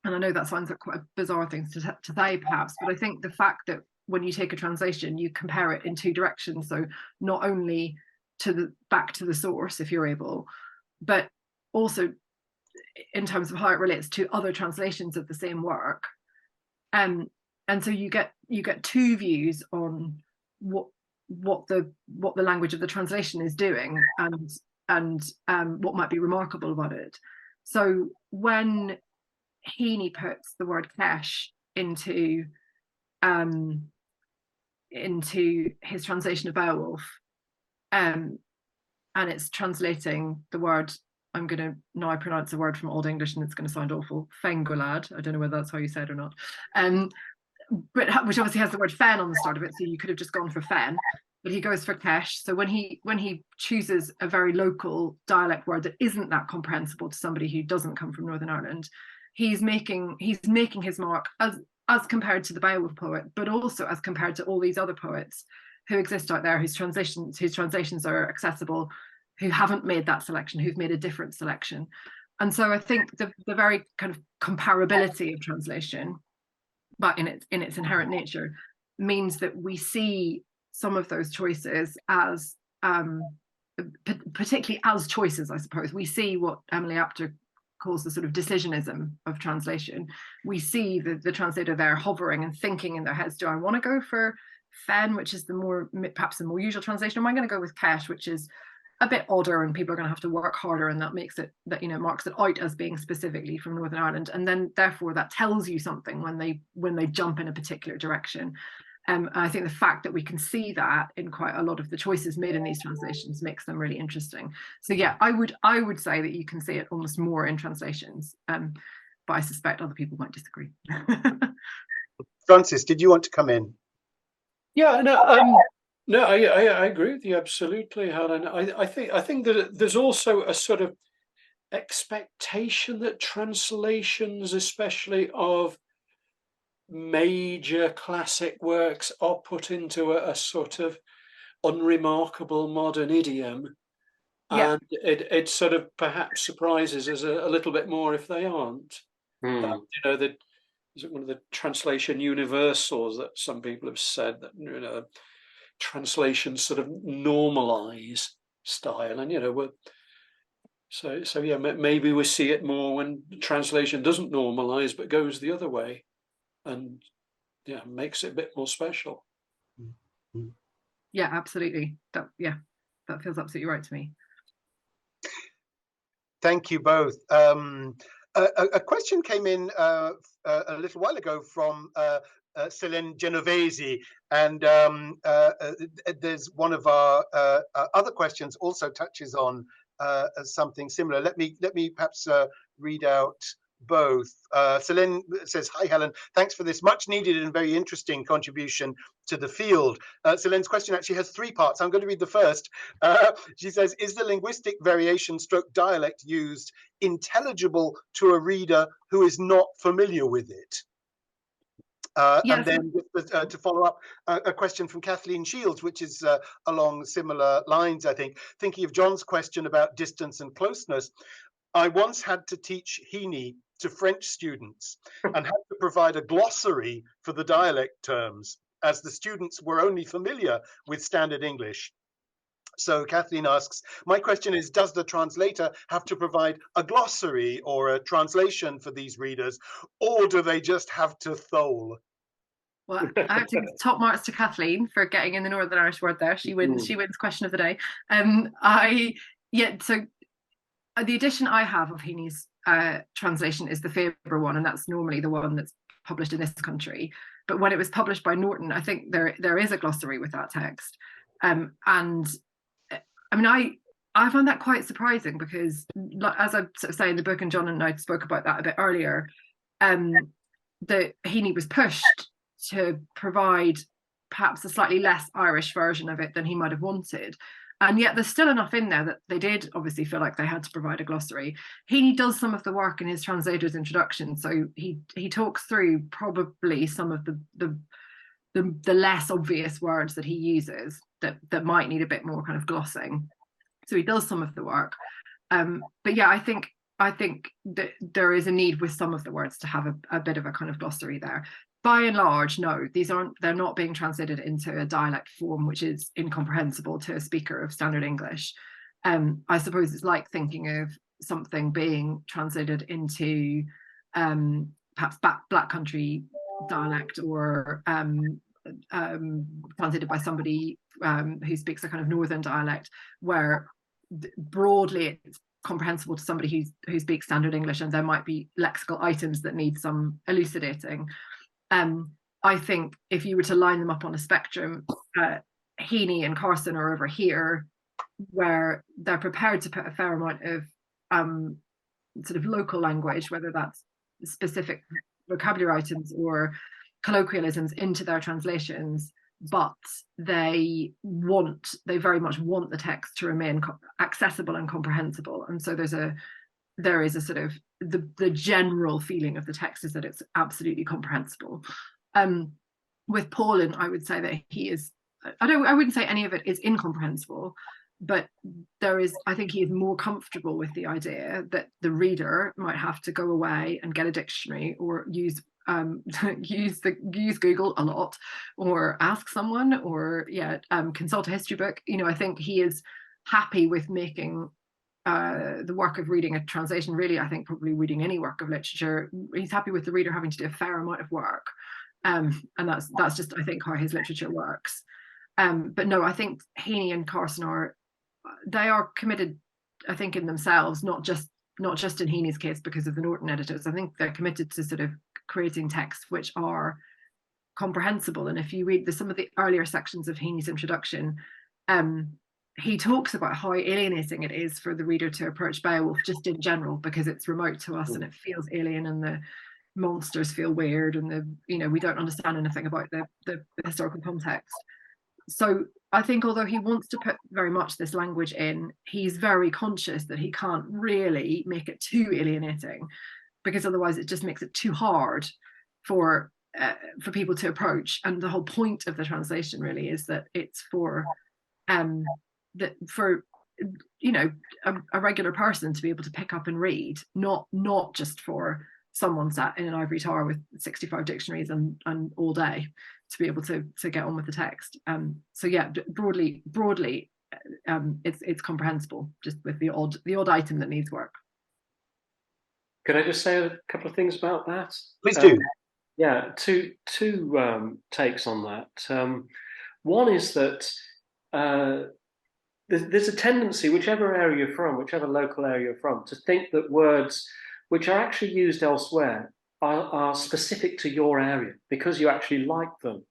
And I know that sounds like quite a bizarre thing to say perhaps, but I think the fact that when you take a translation, you compare it in two directions, so not only back to the source if you're able, but also in terms of how it relates to other translations of the same work, and so you get two views on what the language of the translation is doing, and what might be remarkable about it. So when Heaney puts the word kesh into his translation of Beowulf, and it's translating the word, I'm going to now pronounce a word from Old English and it's going to sound awful, fengolad. I don't know whether that's how you say it or not, but which obviously has the word fen on the start of it, so you could have just gone for fen, but he goes for kesh. So when he chooses a very local dialect word that isn't that comprehensible to somebody who doesn't come from Northern Ireland, he's making his mark as compared to the Beowulf poet, but also as compared to all these other poets who exist out there whose translations are accessible, who haven't made that selection, who've made a different selection. And so I think the very kind of comparability of translation, but in its inherent nature, means that we see some of those choices as particularly as choices, I suppose. We see what Emily Apter calls the sort of decisionism of translation. We see the translator there hovering and thinking in their heads, do I want to go for fen, which is perhaps the more usual translation, or am I going to go with kesh, which is a bit odder and people are going to have to work harder, and that makes it, that, you know, marks it out as being specifically from Northern Ireland, and then therefore that tells you something when they jump in a particular direction. I think the fact that we can see that in quite a lot of the choices made in these translations makes them really interesting. So yeah, I would say that you can see it almost more in translations, but I suspect other people might disagree. Francis, did you want to come in? Yeah, no, I agree with you absolutely, Helen. I think that there's also a sort of expectation that translations, especially of major classic works, are put into a sort of unremarkable modern idiom, Yeah. and it sort of perhaps surprises us a little bit more if they aren't. You know, is it one of the translation universals that some people have said that, you know, translations sort of normalize style, and, you know, so yeah, maybe we see it more when translation doesn't normalize but goes the other way, and yeah, makes it a bit more special. Yeah, absolutely. That feels absolutely right to me. Thank you both. A question came in a little while ago from Searan Genovese, and there's one of our other questions also touches on something similar. Let me perhaps read out both. Searan says, "Hi Helen, thanks for this much needed and very interesting contribution to the field." Searan's question actually has three parts. I'm going to read the first. She says, "Is the linguistic variation stroke dialect used intelligible to a reader who is not familiar with it?" And then to follow up, a question from Kathleen Shields, which is along similar lines, I think. Thinking of John's question about distance and closeness, I once had to teach Heaney to French students and had to provide a glossary for the dialect terms, as the students were only familiar with standard English. So Kathleen asks, my question is, does the translator have to provide a glossary or a translation for these readers, or do they just have to thole? Well, I have to give top marks to Kathleen for getting in the Northern Irish word there. She wins question of the day. So the edition I have of Heaney's translation is the Faber one, and that's normally the one that's published in this country. But when it was published by Norton, I think there is a glossary with that text. And I mean, I found that quite surprising because, as I sort of say in the book, and John and I spoke about that a bit earlier, that Heaney was pushed to provide perhaps a slightly less Irish version of it than he might have wanted. And yet there's still enough in there that they did obviously feel like they had to provide a glossary. Heaney does some of the work in his translator's introduction, so he talks through probably some of the less obvious words that he uses that might need a bit more kind of glossing. So he does some of the work. But yeah, I think that there is a need with some of the words to have a bit of a kind of glossary there. By and large, no, they're not being translated into a dialect form which is incomprehensible to a speaker of standard English. I suppose it's like thinking of something being translated into perhaps Black Country dialect, or translated by somebody who speaks a kind of Northern dialect, where broadly it's comprehensible to somebody who speaks standard English, and there might be lexical items that need some elucidating. I think if you were to line them up on a spectrum, Heaney and Carson are over here, where they're prepared to put a fair amount of sort of local language, whether that's specific vocabulary items or colloquialisms, into their translations, but they very much want the text to remain accessible and comprehensible. And so there is a sort of the general feeling of the text is that it's absolutely comprehensible. With Paulin, I would say that he is I wouldn't say any of it is incomprehensible, but I think he is more comfortable with the idea that the reader might have to go away and get a dictionary, or use Google a lot, or ask someone, or consult a history book. I think he is happy with making the work of reading a translation, really, I think probably reading any work of literature, he's happy with the reader having to do a fair amount of work, and that's just, I think, how his literature works. But no, I think Heaney and Carson are committed, I think, in themselves, not just in Heaney's case because of the Norton editors. I think they're committed to sort of creating texts which are comprehensible. And if you read some of the earlier sections of Heaney's introduction, he talks about how alienating it is for the reader to approach Beowulf just in general, because it's remote to us and it feels alien, and the monsters feel weird, and we don't understand anything about the historical context. So I think although he wants to put very much this language in, he's very conscious that he can't really make it too alienating, because otherwise it just makes it too hard for people to approach. And the whole point of the translation really is that it's for a regular person to be able to pick up and read, not just for someone sat in an ivory tower with 65 dictionaries and all day to be able to get on with the text. So yeah, broadly, it's comprehensible, just with the odd item that needs work. Could I just say a couple of things about that? Please do. Yeah, two takes on that. One is that there's a tendency, whichever area you're from, whichever local area you're from, to think that words which are actually used elsewhere are specific to your area because you actually like them.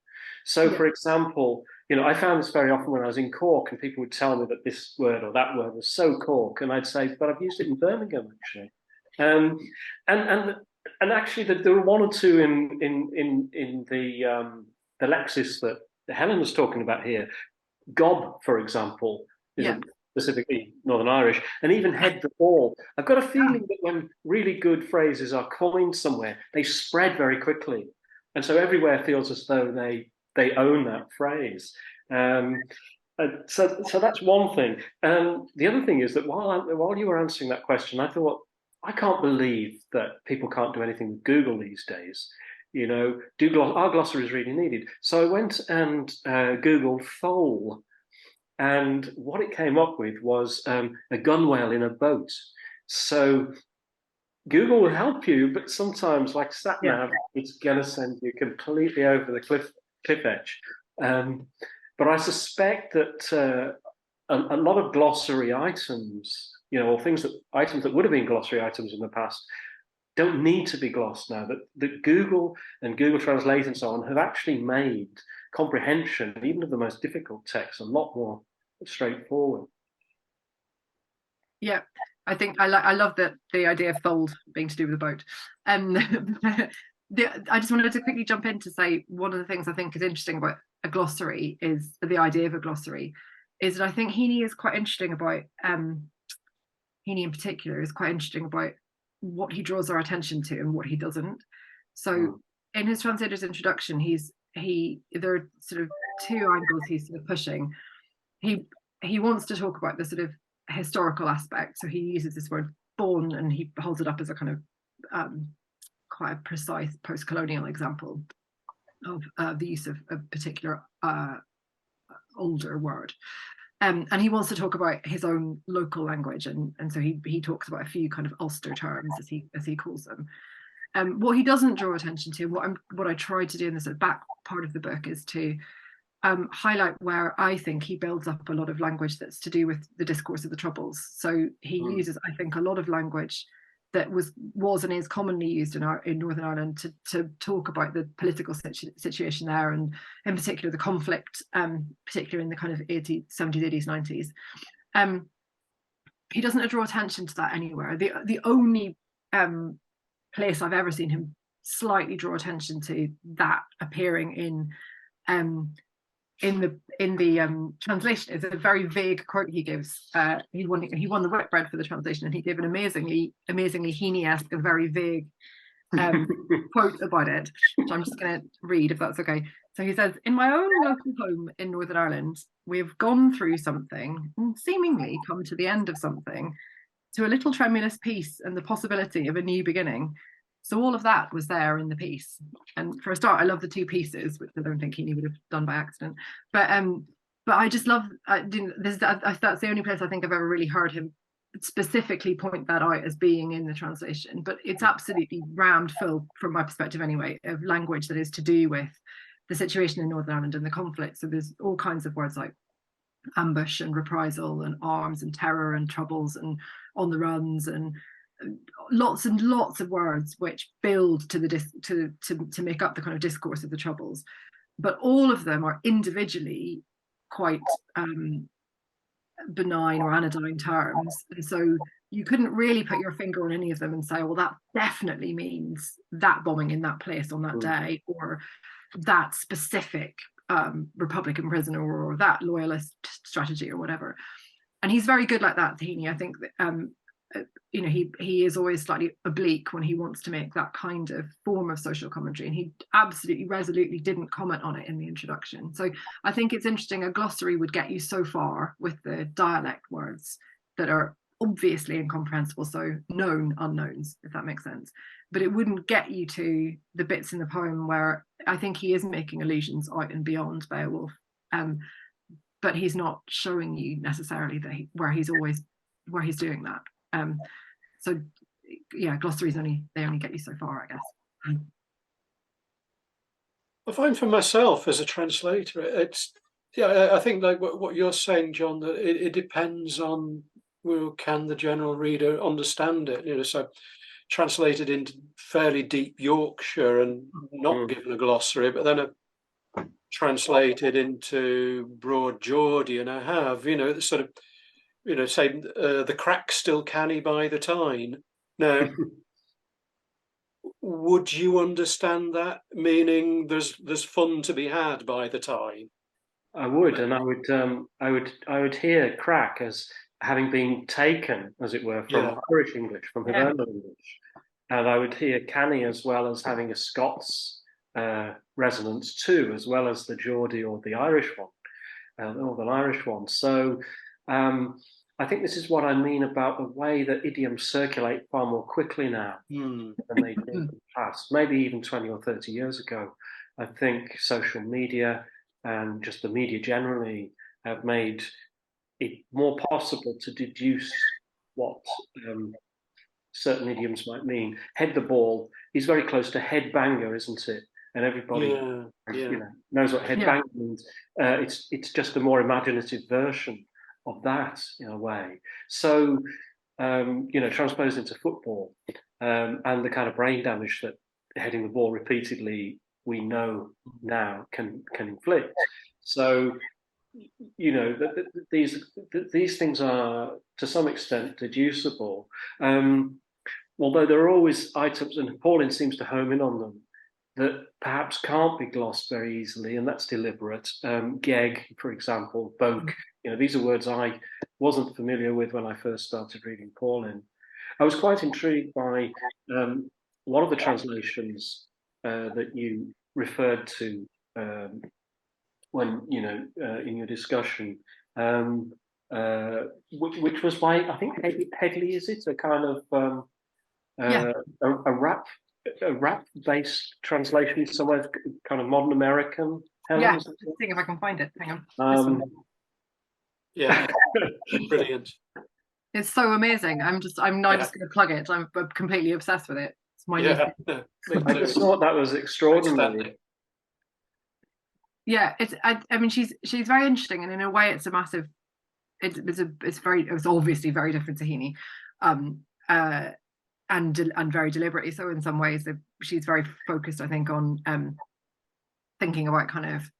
So, for example, I found this very often when I was in Cork, and people would tell me that this word or that word was so Cork, and I'd say, but I've used it in Birmingham, actually. And actually, there were one or two in the Lexis that Helen was talking about here. Gob, for example, is specifically Northern Irish, and even head the ball. I've got a feeling that when really good phrases are coined somewhere, they spread very quickly, and so everywhere feels as though they own that phrase. So that's one thing. The other thing is that while you were answering that question, I thought, I can't believe that people can't do anything with Google these days. Our glossary is really needed. So I went and Googled foal, and what it came up with was a gunwale in a boat. So Google will help you, but sometimes, like SatNav, it's going to send you completely over the cliff edge. But I suspect that a lot of glossary items, or items that would have been glossary items in the past, don't need to be glossed now. That Google and Google Translate and so on have actually made comprehension, even of the most difficult texts, a lot more straightforward. Yeah, I think I love the idea of fold being to do with a boat. I just wanted to quickly jump in to say one of the things I think is interesting about a glossary is the idea of a glossary. Is that I think Heaney is quite interesting about Heaney in particular is quite interesting about what he draws our attention to and what he doesn't. So in his translator's introduction, there are sort of two angles he's sort of pushing. He wants to talk about the sort of historical aspect, so he uses this word born and he holds it up as a kind of quite a precise post-colonial example of the use of a particular older word. And he wants to talk about his own local language, and so he talks about a few kind of Ulster terms as he calls them. What he doesn't draw attention to, what I tried to do in this back part of the book, is to highlight where I think he builds up a lot of language that's to do with the discourse of the Troubles. So he uses, I think, a lot of language that was and is commonly used in Northern Ireland to talk about the political situation there, and in particular the conflict, particularly in the kind of 70s, 80s, 90s. He doesn't draw attention to that anywhere. The only place I've ever seen him slightly draw attention to that appearing in the translation is a very vague quote he gives. He won the Whitbread for the translation, and he gave an amazingly Heaney-esque, a very vague quote about it, which I'm just going to read if that's okay. So he says, "In my own local home in Northern Ireland, we've gone through something and seemingly come to the end of something, to a little tremulous peace and the possibility of a new beginning. So all of that was there in the piece." And for a start, I love the two pieces, which I don't think Heaney would have done by accident. But I just love, that's the only place I think I've ever really heard him specifically point that out as being in the translation. But it's absolutely rammed full, from my perspective anyway, of language that is to do with the situation in Northern Ireland and the conflict. So there's all kinds of words like ambush and reprisal and arms and terror and troubles and on the runs and lots of words which build to the to make up the kind of discourse of the troubles, but all of them are individually quite benign or anodyne terms, and so you couldn't really put your finger on any of them and say, well, that definitely means that bombing in that place on that day, or that specific Republican prisoner, or that loyalist strategy, or whatever. And he's very good like that, Heaney. I think that you know, he is always slightly oblique when he wants to make that kind of form of social commentary, and he absolutely resolutely didn't comment on it in the introduction. So I think it's interesting. A glossary would get you so far with the dialect words that are obviously incomprehensible, so known unknowns, if that makes sense, but it wouldn't get you to the bits in the poem where I think he is making allusions out and beyond Beowulf, but he's not showing you necessarily that where he's doing that. So yeah, glossaries only get you so far, I guess. I find for myself as a translator, it's I think like what you're saying, John, that it depends on, well, can the general reader understand it? You know, so translated into fairly deep Yorkshire and not given a glossary, but then translated into broad Geordie, and I have, you know, sort of, you know, say the crack's still canny by the Tyne. Now, would you understand that meaning there's fun to be had by the Tyne? I would, and I would hear crack as having been taken, as it were, from Irish English, from Hiberno English, and I would hear canny as well as having a Scots resonance too, as well as the Geordie or the Irish one, the Northern Irish one. So I think this is what I mean about the way that idioms circulate far more quickly now than they did in the past, maybe even 20 or 30 years ago. I think social media and just the media generally have made it more possible to deduce what certain idioms might mean. Head the ball is very close to headbanger, isn't it? And everybody you know, knows what headbanger means. It's just a more imaginative version of that in a way. So you know, transposed into football and the kind of brain damage that heading the ball repeatedly, we know now can inflict. So you know, these things are to some extent deducible, although there are always items, and Paulin seems to home in on them, that perhaps can't be glossed very easily, and that's deliberate. Geg, for example, boke, you know, these are words I wasn't familiar with when I first started reading Paulin. I was quite intrigued by one of the translations that you referred to when, you know, in your discussion, which was by, I think, Headley, is it? A kind of a rap-based translation, somewhere kind of modern American. Helen, yeah, see if I can find it. Hang on. Yeah, brilliant. It's so amazing. I'm now just going to plug it. I'm completely obsessed with it. It's my new thing. I just thought that was extraordinary. Yeah, I mean, she's very interesting, and in a way, it's a massive. It's obviously very different to Heaney, and very deliberately so in some ways. She's very focused, I think, on thinking about kind of.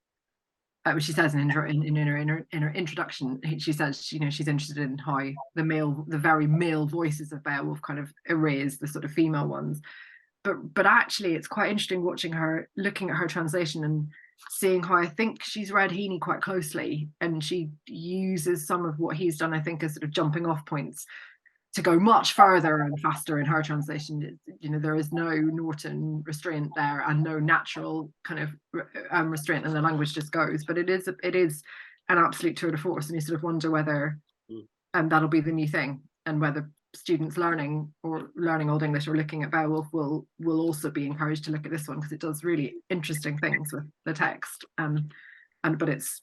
She says in her introduction, she says, you know, she's interested in how the very male voices of Beowulf kind of erase the sort of female ones, but actually, it's quite interesting looking at her translation and seeing how I think she's read Heaney quite closely, and she uses some of what he's done, I think, as sort of jumping off points. to go much further and faster in her translation. You know, there is no Norton restraint there and no natural kind of restraint, and the language just goes. But it is an absolute tour de force, and you sort of wonder whether that'll be the new thing, and whether students learning Old English or looking at Beowulf will also be encouraged to look at this one, because it does really interesting things with the text. But it's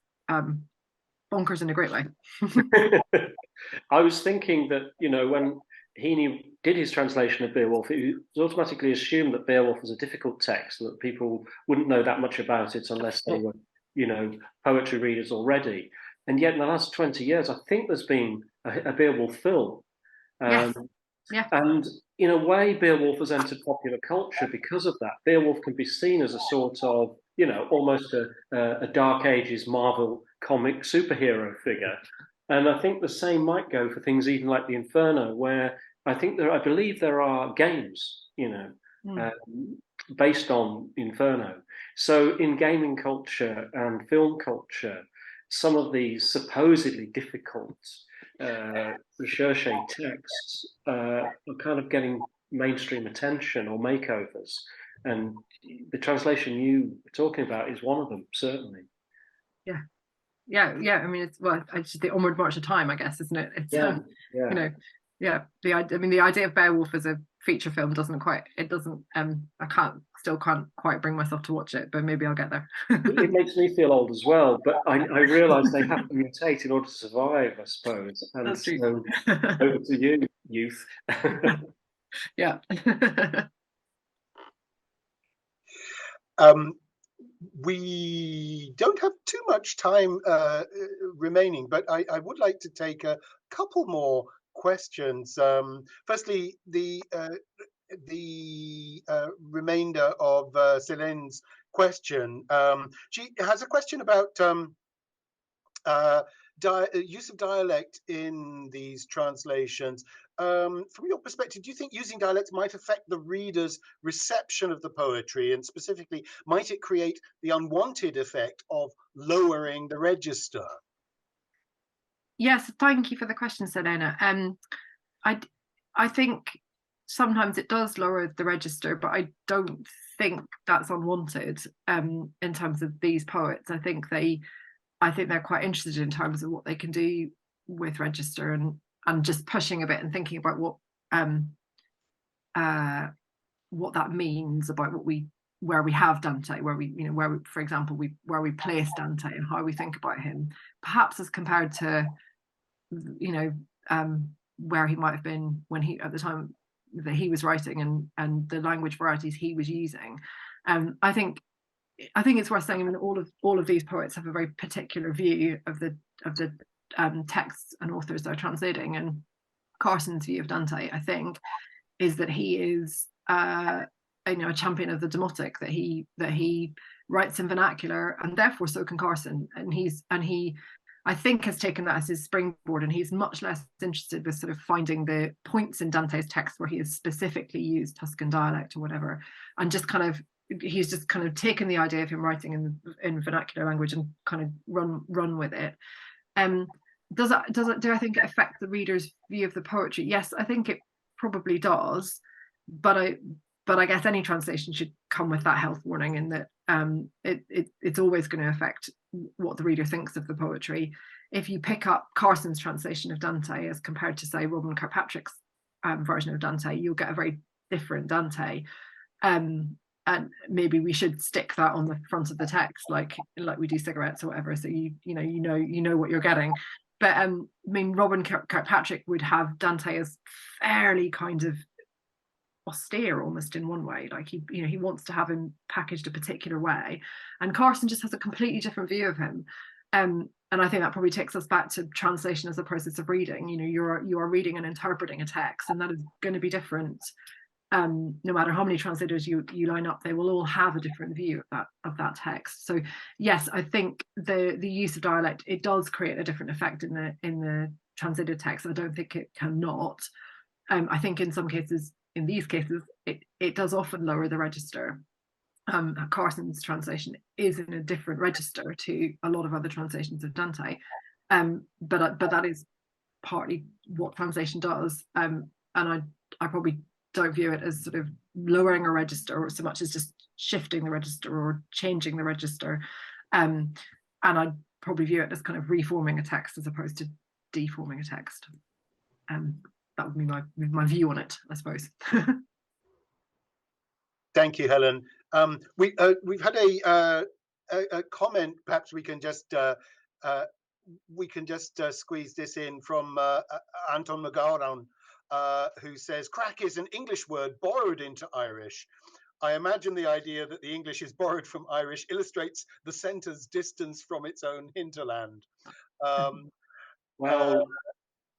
bonkers in a great way. I was thinking that, you know, when Heaney did his translation of Beowulf, it was automatically assumed that Beowulf was a difficult text, that people wouldn't know that much about it unless they were, you know, poetry readers already. And yet in the last 20 years, I think there's been a Beowulf film. Yeah. And in a way, Beowulf has entered popular culture because of that. Beowulf can be seen as a sort of, you know, almost a Dark Ages Marvel comic superhero figure. And I think the same might go for things even like the Inferno, where I believe there are games, you know, based on Inferno. So in gaming culture and film culture, some of these supposedly difficult recherche texts are kind of getting mainstream attention or makeovers. And the translation you were talking about is one of them, certainly. Yeah. I mean, it's just the onward march of time, I guess, isn't it? It's you know, the idea of Beowulf as a feature film I can't quite bring myself to watch it, but maybe I'll get there. It makes me feel old as well, but I realise they have to mutate in order to survive, I suppose. And That's true. So over to you, youth. Yeah. We don't have too much time remaining, but I would like to take a couple more questions. Firstly, the remainder of Celine's question. She has a question about use of dialect in these translations. From your perspective, do you think using dialect might affect the reader's reception of the poetry, and specifically, might it create the unwanted effect of lowering the register? Yes, thank you for the question, Selena. I think sometimes it does lower the register, but I don't think that's unwanted in terms of these poets. I think they're quite interested in terms of what they can do with register, and just pushing a bit and thinking about what that means about where we have Dante, where we place Dante and how we think about him, perhaps as compared to, you know, where he might have been when he, at the time that he was writing, and the language varieties he was using. I think it's worth saying, I mean, all of these poets have a very particular view of the texts and authors they're translating. And Carson's view of Dante, I think, is that he is a champion of the demotic, that he writes in vernacular, and therefore so can Carson. And he I think has taken that as his springboard, and he's much less interested with sort of finding the points in Dante's text where he has specifically used Tuscan dialect or whatever, and he's just kind of taken the idea of him writing in vernacular language and kind of run with it. Do I think it affect the reader's view of the poetry? Yes, I think it probably does, but I guess any translation should come with that health warning, in that it's always going to affect what the reader thinks of the poetry. If you pick up Carson's translation of Dante as compared to, say, Robin Kirkpatrick's version of Dante, you'll get a very different Dante. And maybe we should stick that on the front of the text, like we do cigarettes or whatever, so you know what you're getting. But I mean, Robin Kirkpatrick would have Dante as fairly kind of austere, almost, in one way. Like he wants to have him packaged a particular way, and Carson just has a completely different view of him. And I think that probably takes us back to translation as a process of reading. You know, you are reading and interpreting a text, and that is going to be different. No matter how many translators you line up, they will all have a different view of that text. So yes, I think the use of dialect, it does create a different effect in the translated text. I don't think it cannot. I think in these cases, it does often lower the register. Carson's translation is in a different register to a lot of other translations of Dante, but that is partly what translation does, and I probably don't view it as sort of lowering a register or so much as just shifting the register or changing the register, and I'd probably view it as kind of reforming a text as opposed to deforming a text. That would be my view on it, I suppose. Thank you, Helen. We've had a comment. Perhaps we can just squeeze this in from Anton Magaran, who says, "Crack is an English word borrowed into Irish. I imagine the idea that the English is borrowed from Irish illustrates the centre's distance from its own hinterland." Well,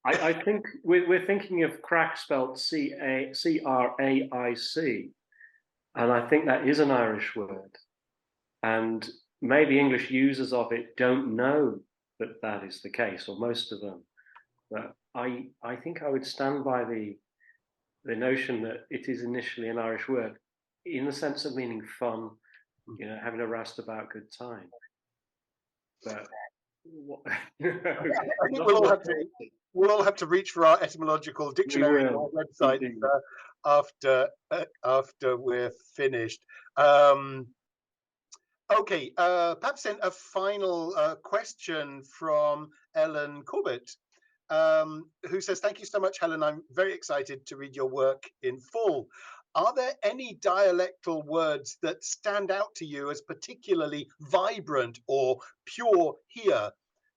I think we're thinking of crack spelled C-R-A-I-C, and I think that is an Irish word. And maybe English users of it don't know that that is the case, or most of them. But I think I would stand by the notion that it is initially an Irish word, in the sense of meaning fun, having a roustabout good time. But I think we'll all have to reach for our etymological dictionary on our website after we're finished. Okay, perhaps then a final question from Ellen Corbett, who says, "Thank you so much, Helen. I'm very excited to read your work in full. Are there any dialectal words that stand out to you as particularly vibrant or pure here?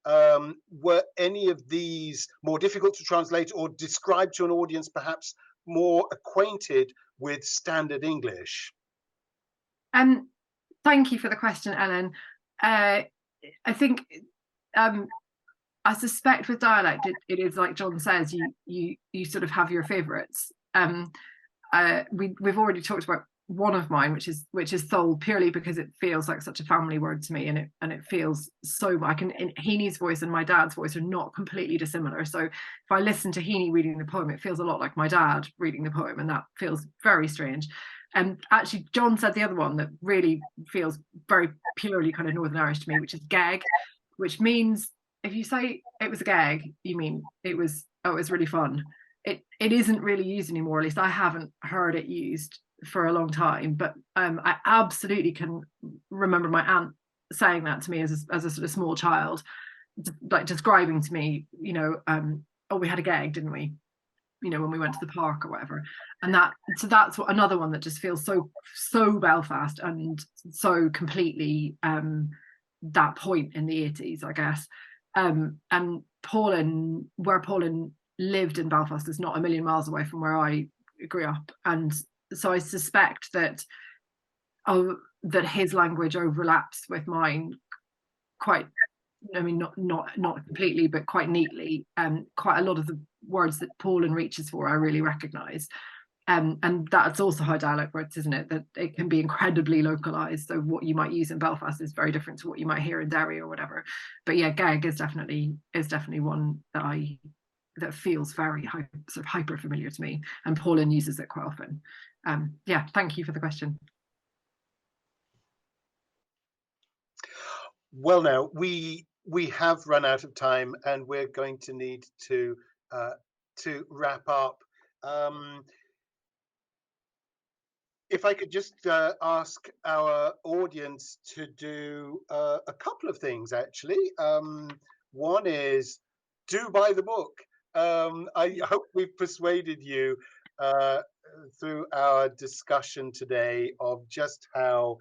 Were any of these more difficult to translate or describe to an audience perhaps more acquainted with standard English?" Thank you for the question, Ellen. I think I suspect with dialect it is like John says, you sort of have your favourites. We've already talked about one of mine, which is Thole, purely because it feels like such a family word to me, and it feels so. Heaney's voice and my dad's voice are not completely dissimilar. So if I listen to Heaney reading the poem, it feels a lot like my dad reading the poem, and that feels very strange. And actually, John said the other one that really feels very purely kind of Northern Irish to me, which is gag, which means if you say it was a gag, you mean it was really fun. It isn't really used anymore, at least I haven't heard it used for a long time, but I absolutely can remember my aunt saying that to me as a sort of small child, like describing to me, oh, we had a gag, didn't we? When we went to the park or whatever. And that's another one that just feels so Belfast and so completely that point in the 80s, I guess. And Paulin, where Paulin lived in Belfast, is not a million miles away from where I grew up, and so I suspect that his language overlaps with mine quite, not completely, but quite neatly. Quite a lot of the words that Paulin reaches for I really recognise, and that's also how dialect works, isn't it? That it can be incredibly localised. So what you might use in Belfast is very different to what you might hear in Derry or whatever. But yeah, gag is definitely one that feels very sort of hyper familiar to me, and Paulin uses it quite often. Yeah, thank you for the question. Well, now we have run out of time, and we're going to need to wrap up. If I could just ask our audience to do a couple of things, actually. One is do buy the book. I hope we've persuaded you through our discussion today of just how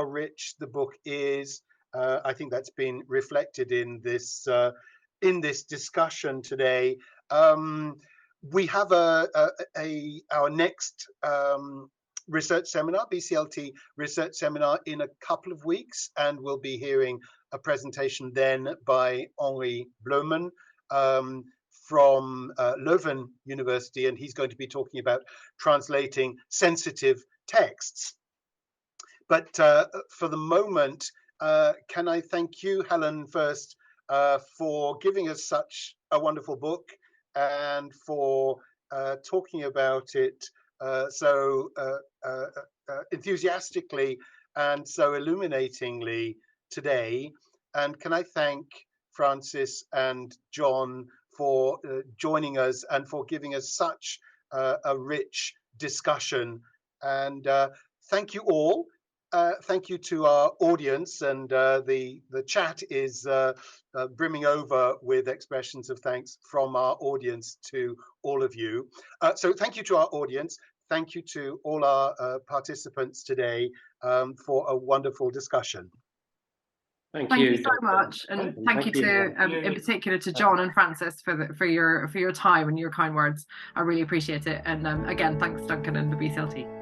rich the book is. I think that's been reflected in this discussion today. We have our next research seminar, BCLT research seminar, in a couple of weeks, and we'll be hearing a presentation then by Henri Bleuman from Leuven University, and he's going to be talking about translating sensitive texts. But for the moment, can I thank you, Helen, first for giving us such a wonderful book and for talking about it so enthusiastically and so illuminatingly today. And can I thank Francis and John for joining us and for giving us such a rich discussion. And thank you all. Thank you to our audience, and the chat is brimming over with expressions of thanks from our audience to all of you. So thank you to our audience. Thank you to all our participants today for a wonderful discussion. Thank you so much, and thank you to in particular to John and Francis for your time and your kind words. I really appreciate it. And again, thanks Duncan and the BCLT.